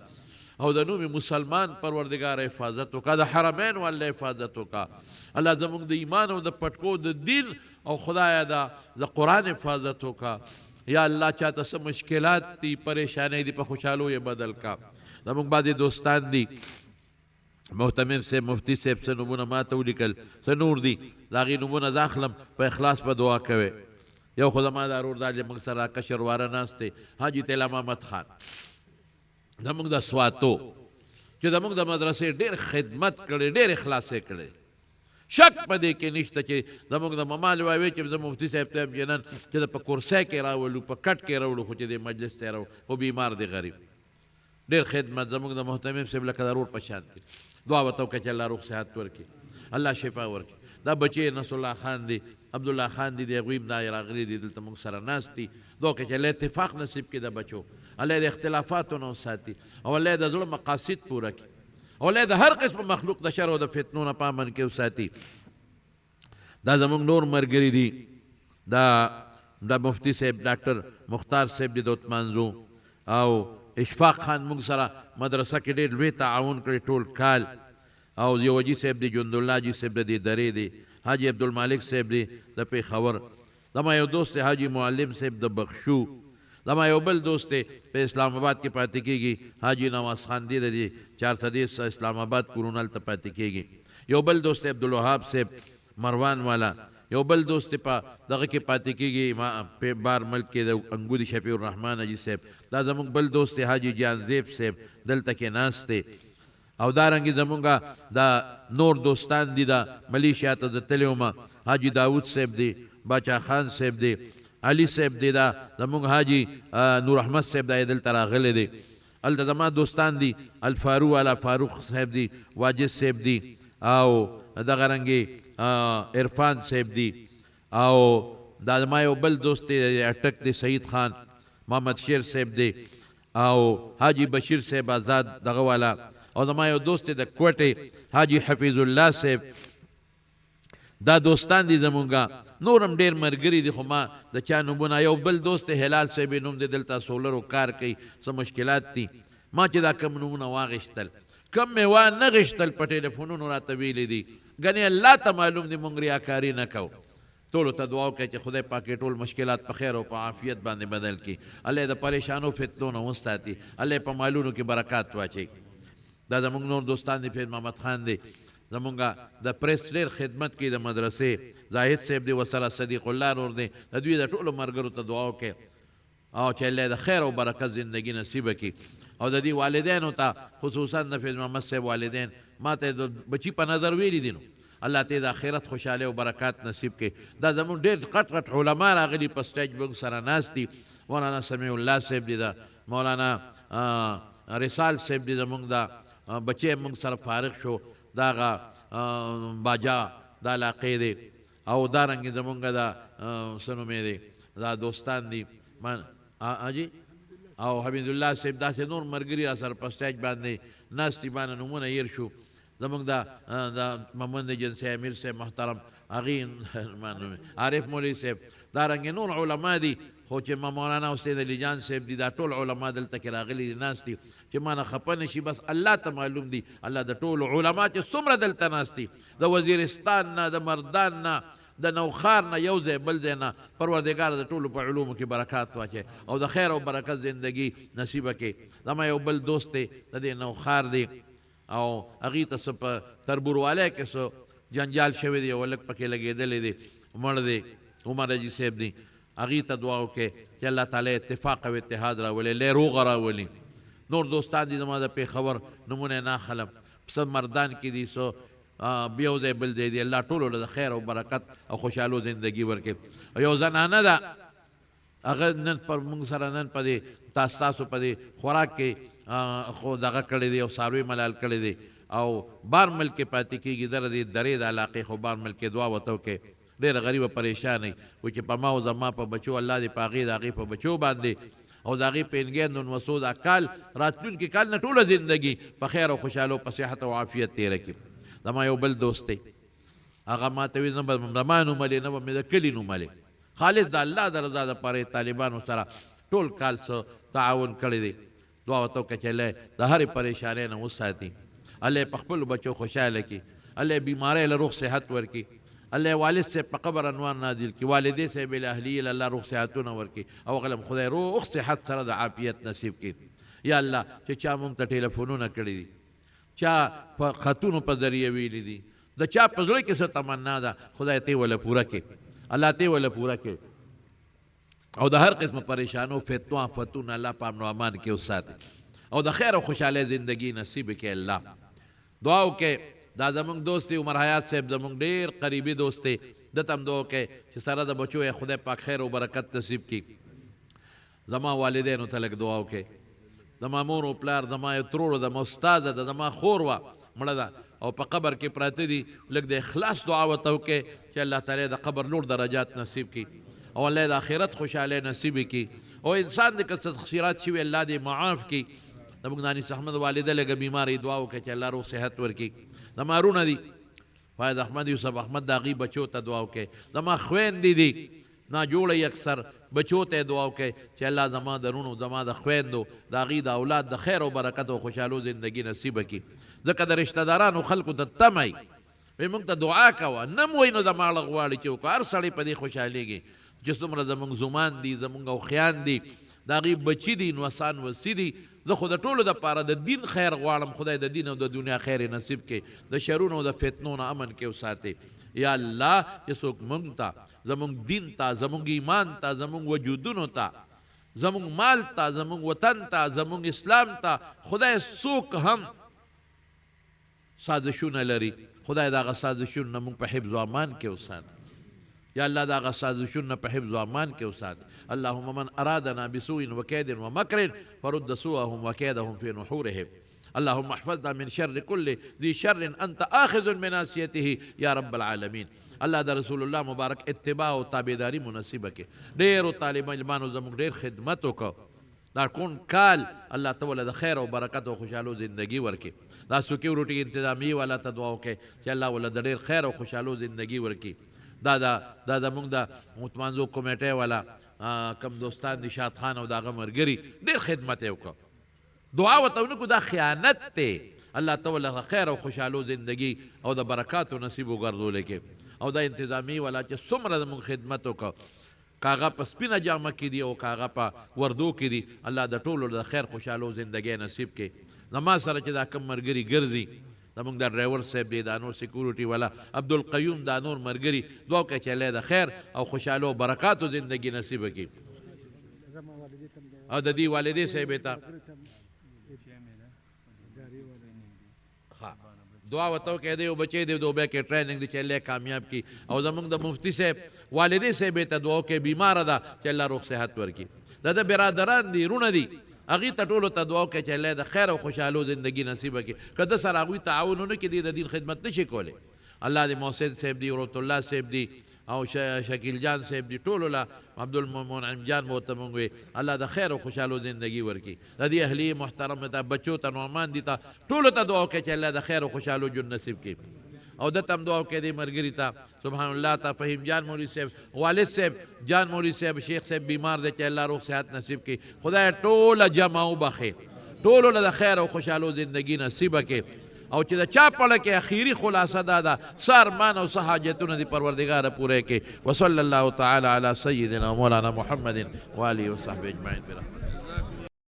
او د نوم مسلمان پروردگار حفاظت وکړه د حرمین والله حفاظت وکړه الله زموږ د ایمان او د پټکو د دین او خدایا د قرآن حفاظت وکړه یا الله چاته څه مشکلات دي پریشانی دي په خوشحالو یې بدل کا زموږ بعضې دوستان دي محتمم صاحب مفتی صاحب څه نومونه ما ته ولیکل څه نور دي د هغې نومونه د اخلم په اخلاص په دعا کوئ یو خو زما دا رور دا چې موږ سره کشر واره ناست دی حاجي طلا محمد خان زموږ د سواتو چې زموږ د مدرسې ډېر خدمت کړی ډېر اخلاص یې کړی شک په دې کې نشته چې زموږ د ممال وایي چې زه مفتي صاحب ته یم چې نن چې په کرسۍ کې راولو په کټ کې راوړو خو چې دې مجلس ته راوړو خو بیمار دی غریب ډېر خدمت زموږ د محتمم صاحب لکه د رور په شان دی دعا ورته وکړه چې الله روغ صحت ورکړي الله شفا ورکړي دا بچی نصر الله خان دی عبدالله خان دی هغوی هم دا راغلي دي دلته موږ سره ناست دي دعا وکړه چې الله اتفاق نصیب کړي د بچو الله د اختلافاتو نه وساتي او الله د زړه مقاصد پوره کړي او الله د هر قسم مخلوق د شر او د فتنو نه په امن کې وساتي دا زموږ نور ملګري دي دا مفتی صاحب ډاکټر مختار صاحب دی د عثمانزو او اشفاق خان موږ سره مدرسه کې ډېر لوی تعاون کړی ټول کال او یو حاجي صاحب دی ژوند الله حاجي صاحب د دې درې دی حاجي عبدالمالک صاحب دی د پېښور زما یو دوست دی حاجي معلم صاحب د بخشو زما یو بل دوست دی په اسلام آباد کې پاتې کېږي حاجي نواز خان دی د دې 430 اسلام آباد کورونه هلته پاتې کېږي یو بل دوست دی عبدالوهاب صاحب مروان والا یو بل دوست په دغه کې پاتې کېږي په بار ملک کې د انګوري شفیع الرحمن حاجي صاحب دا زموږ بل دوست دی حاجي جان زیب صاحب دلته کې ناست دی او دارنګې زمونږ دا نور دوستان دي دا ملیشیا ته د تللی ومه حاجي داود صاحب دی باچا خان صاحب دی علي صاحب دی دا زمونږ حاجي نور احمد صاحب دا یې دلته راغلی دی هلته زما دوستان دي الفاروق والا فاروق صاحب دی واجد صاحب دی او دغه رنګې عرفان صاحب دی او دا زما یو بل دوست دی اټک دی سعید خان محمد شیر صاحب دی او حاجي بشیر صاحب آزاد دغه والا او زما یو دوست دی د کوټې حاجي حفیظ الله صاحب دا دوستان دي زمونږه نور هم ډېر ملګري دي خو ما د چا نومونه یو بل دوست دی هلال صاحب نوم دی دلته سولرو کار کوي څه مشکلات دي ما چې دا کم نومونه واغېشتل کم مې وانه غېشتل په ټلیفونونو راته ویلي دي ګنې الله ته معلوم دي مونږ ریاکاري نه کوو ټولو ته دعا وکړئ چې خدای پاک یې ټول مشکلات په خیر او په عافیت باندې بدل کړي الله یې د پریشانو فتنو نه وساتي الله یې په مالونو کې برکات واچوي دا زموږ نور دوستان دي فیض محمد خان دی زمونږ د پریس ډېر خدمت کوي د مدرسې زاهد صاحب دی ورسره صدیق الله نور دی د دوی د ټولو ملګرو ته دعا وکړئ او چې الله د خیر او برکت زندګي نصیبه کړي او د دې والدینو ته خصوصا د فیض محمد صاحب والدین ما ته د بچي په نظر ویلي دي نو الله ته د آخرت خوشحالۍ او برکات نصیب کړي دا زموږ ډېر غټ غټ علما راغلي په سټیج موږ سره ناست دي مولانا سمیع الله صاحب دی دا مولانا رسال صاحب دی زموږ دا بچی موږ سره فارغ شو دا هغه باجا دا علاقې دی او دارنګې زمونږ دا څه نومې دی دا دوستان دي حاجي او حمید الله صاحب داسې نور ملګري را سره په سټیج باندې ناست دي باندې نومونه هیر شو زمونږ دا محمد جنسي امیر صاحب محترم هغې عارف مولوي صاحب دارنګې نور علما دي خو چې مولانا حسین علي جان صاحب دي دا ټول علما دلته کې راغلي دي ناست دي چې ما نه خفه نه شي بس الله ته معلوم دي الله د ټولو علما چې څومره دلته ناست دي د وزیرستان نه د مردان نه د نوخار نه یو ځای بل ځای نه پروردګار د ټولو په علومو کې برکات واچوي او د خیر او برکت زندگی نصیبه کړي. زما یو بل دوست دی د دې نوخار دی او هغې ته څه په تربوروالی کې څه جنجال شوی دی او لږ پکې لګېدلی دی مړ دی عمر حاجي صاحب دی. هغې ته دعا وکړئ چې الله تعالی اتفاق او اتحاد راولي لی روغه راولي. نور دوستان دي زما د پېښور نمونه نه اخلم څه مردان کې دي څه یو ځای بل ځای دی. الله ټولو له خیر او برکت او خوشحالو زندگی ورکړي. یو زنانه ده هغه نن پر موږ سره نن په دې تاسو په دې خوراک کې خو دغه کړی دی او څاروي ملال کړی دی او بار ملک کې پاتې کېږي در دې درې د علاقې خو بار ملک کې دعا ورته وکړئ. ډېره غریبه پریشانه وي چې په ما او زما په بچو الله دې په هغې د هغې په بچو باندې او د هغې په انګېند نوسو دا کال راتلونکي کال نه ټوله زندګي په خیر او خوشحالو په صحت او عافیت تېره کړي. زما یو بل دوست دی هغه ما ته وي نه به زما نوملې نه به مې د کلي نوملې خالص د الله د رضا دپاره طالبانو سره ټول کال څه تعاون کړی دی. دعا ورته وکړه چې الله د هرې پریشانۍ نه وساتي. الله په خپلو بچو خوشحاله کړي. الله بیمارۍ له روغ صحت ورکړي. الله والد صاحب په قبر انوار نازل کړي. والدې صاحب الاهلیې له الله روغ صحتونه ورکړي او هغه هم خدای روغ صحت سره د عافیت نصیب کړي. یا الله چې چا موږ ته ټلیفونونه کړي دي چا په خطونو په ذریعه ویلي دي د چا په زړه کې څه تمنا ده خدای ته وله پوره کړي. الله ته وله پوره کړي او د هر قسم پریشانو فتنو آفتونو الله په امن و امان کې وساتي او د خیر او خوشحالی زندگی نصیب کړي. الله دعا وکړئ دا زمونږ دوست دی عمر حیات صاحب زمونږ ډېر قریبي دوست دی دته هم دعا وکړئ چې سره د بچو یې خدای پاک خیر او برکت نصیب کړي. زما والدینو ته لږ دعا وکړئ. زما مور او پلار زما یو ترور زما استاده ده زما خور وه مړه ده او په قبر کې پراته دي لږ د اخلاص دعا ورته وکړئ چې الله تعالی د قبر لوړ درجات نصیب کړي او الله د آخرت خوشحالی نصیب کړي او انسان د که څه تقصیرات شوي الله دې معاف کړي. زموږ دانش احمد والده لږه بیمارې دعا وکړه چې الله روغ صحت ورکړي. زما رونه دي فاید احمد یوسف احمد د هغې بچو ته دعا وکړئ. زما خویندې دي ناجوړی اکثر بچو ته دعا وکړئ چې الله زما د رونو زما د خویندو د هغې د اولاد د خیر او برکت او خوشحالو زندګي نصیبه کړي. ځکه د رشته دارانو خلکو ته تمه وي موږ ته دعا کوه نه م وایي نو زما اړه غواړي چې وکړه هر سړی په دې خوشحالېږي چې څومره زموږ زومان دي زموږ اوښیان دي د هغې بچي دي نوسان وسي دي. زه خو د ټولو دپاره د دین خیر غواړم خدای د دین او د دنیا خیر نصیب کړي د شرونو او د فتنو نه امن کې وساتي. یا الله چې څوک موږ ته زموږ دین ته زموږ ایمان ته زموږ وجودونو ته زموږ مال ته زموږ وطن ته زموږ اسلام ته خدای څوک هم سازشونه لري خدای د هغه سازشونو نه موږ په حفظ و امان کې وساتي. یا الله د هغه سازشونه په حفظ و امان کې وساتي. اللهم من ارادنا بسوء وكيد ومكر فرد سوءهم وكيدهم في نحورهم. اللهم احفظنا من شر كل ذي شر انت آخذ من ناصيته یا رب العالمین. الله د رسول الله مبارک اتباع او تابعداري مناسبه کې ډېرو طالبانو زموږ ډېر خدمت وکړو. دا کون کال الله تعالی د خیر او برکت او خوشحالو زندگی ورکړي. دا سکیورټي انتظامیه والا ته دعا وکړئ چې الله ولله د ډېر خیر او خوشحالو زندگی ورکړي. دا زموږ د متمانځو کمیټۍ والا کم دوستان نشاط خان او د هغه ملګري ډېر خدمت یې وکړو. دعا ورته ونه کړو دا خیانت دی. الله تعالی خیر او خوشحالو زندگی او د برکاتو نصیب وګرځولی کې او دا انتظامیه والا چې څومره زموږ خدمت وکړو کاغه په سپینه جامه کې دي او کاغه په وردو کې دي الله د ټولو د خیر خوشحالو زندګۍ نصیب کړي. زما سره چې دا کم ملګري ګرځي زموږ د ډرایور صاحب دی دا نور سیکورټي والا عبدالقیوم دا نور ملګري دعا وکړئ چې الله د خیر او خوشحالو او برکاتو زندګي نصیبه کړي. او د دې والدې صاحبې ته دعا ورته وکړئ د یو بچی دی د بیا کې ټریننګ دی چې الله کامیاب کړي. او زموږ د مفتي صاحب والدې صاحبې ته دعا وکړئ بیماره ده چې الله روغ صحت ورکړي. د برادران دي رونه دي هغې ته ټولو ته دعا وکړئ چې الله د خیر او خوشحالو زندګي نصیبه کړي. که ده سره هغوی تعاون ونه کړي د دین خدمت نشي کولی. الله د محسن صاحب دی ورت الله صاحب دی او شکیل جان صاحب دی ټولو له عبدالمنعم جان به ورته مونږ وی الله د خیر او خوشحالو زندګي ورکړي. د دې اهلیې محترم ته بچو ته نعمان دي ته ټولو ته دعا وکړئ چې الله د خیر او خوشحالو ژوند نصیب کړي. او دته هم دعا وکړئ دې ملګري ته سبحان الله ته فهیم جان مولوي صاحب والد صاحب جان مولوي صاحب شیخ صاحب بیمار دی چې الله روغ صحت نصیب کړي. خدای ټوله جمع وبخي ټولو له د خیر او خوشحالو زندګي نصیبه کړي. او چې د چا پړه کې اخیری خلاصه دا ده څه ارمان او څه حاجتونه دي پروردګاره پوره کې. وصلی الله تعالی علی سیدنا مولانا محمد و آله وصحبه اجمعین برحمته.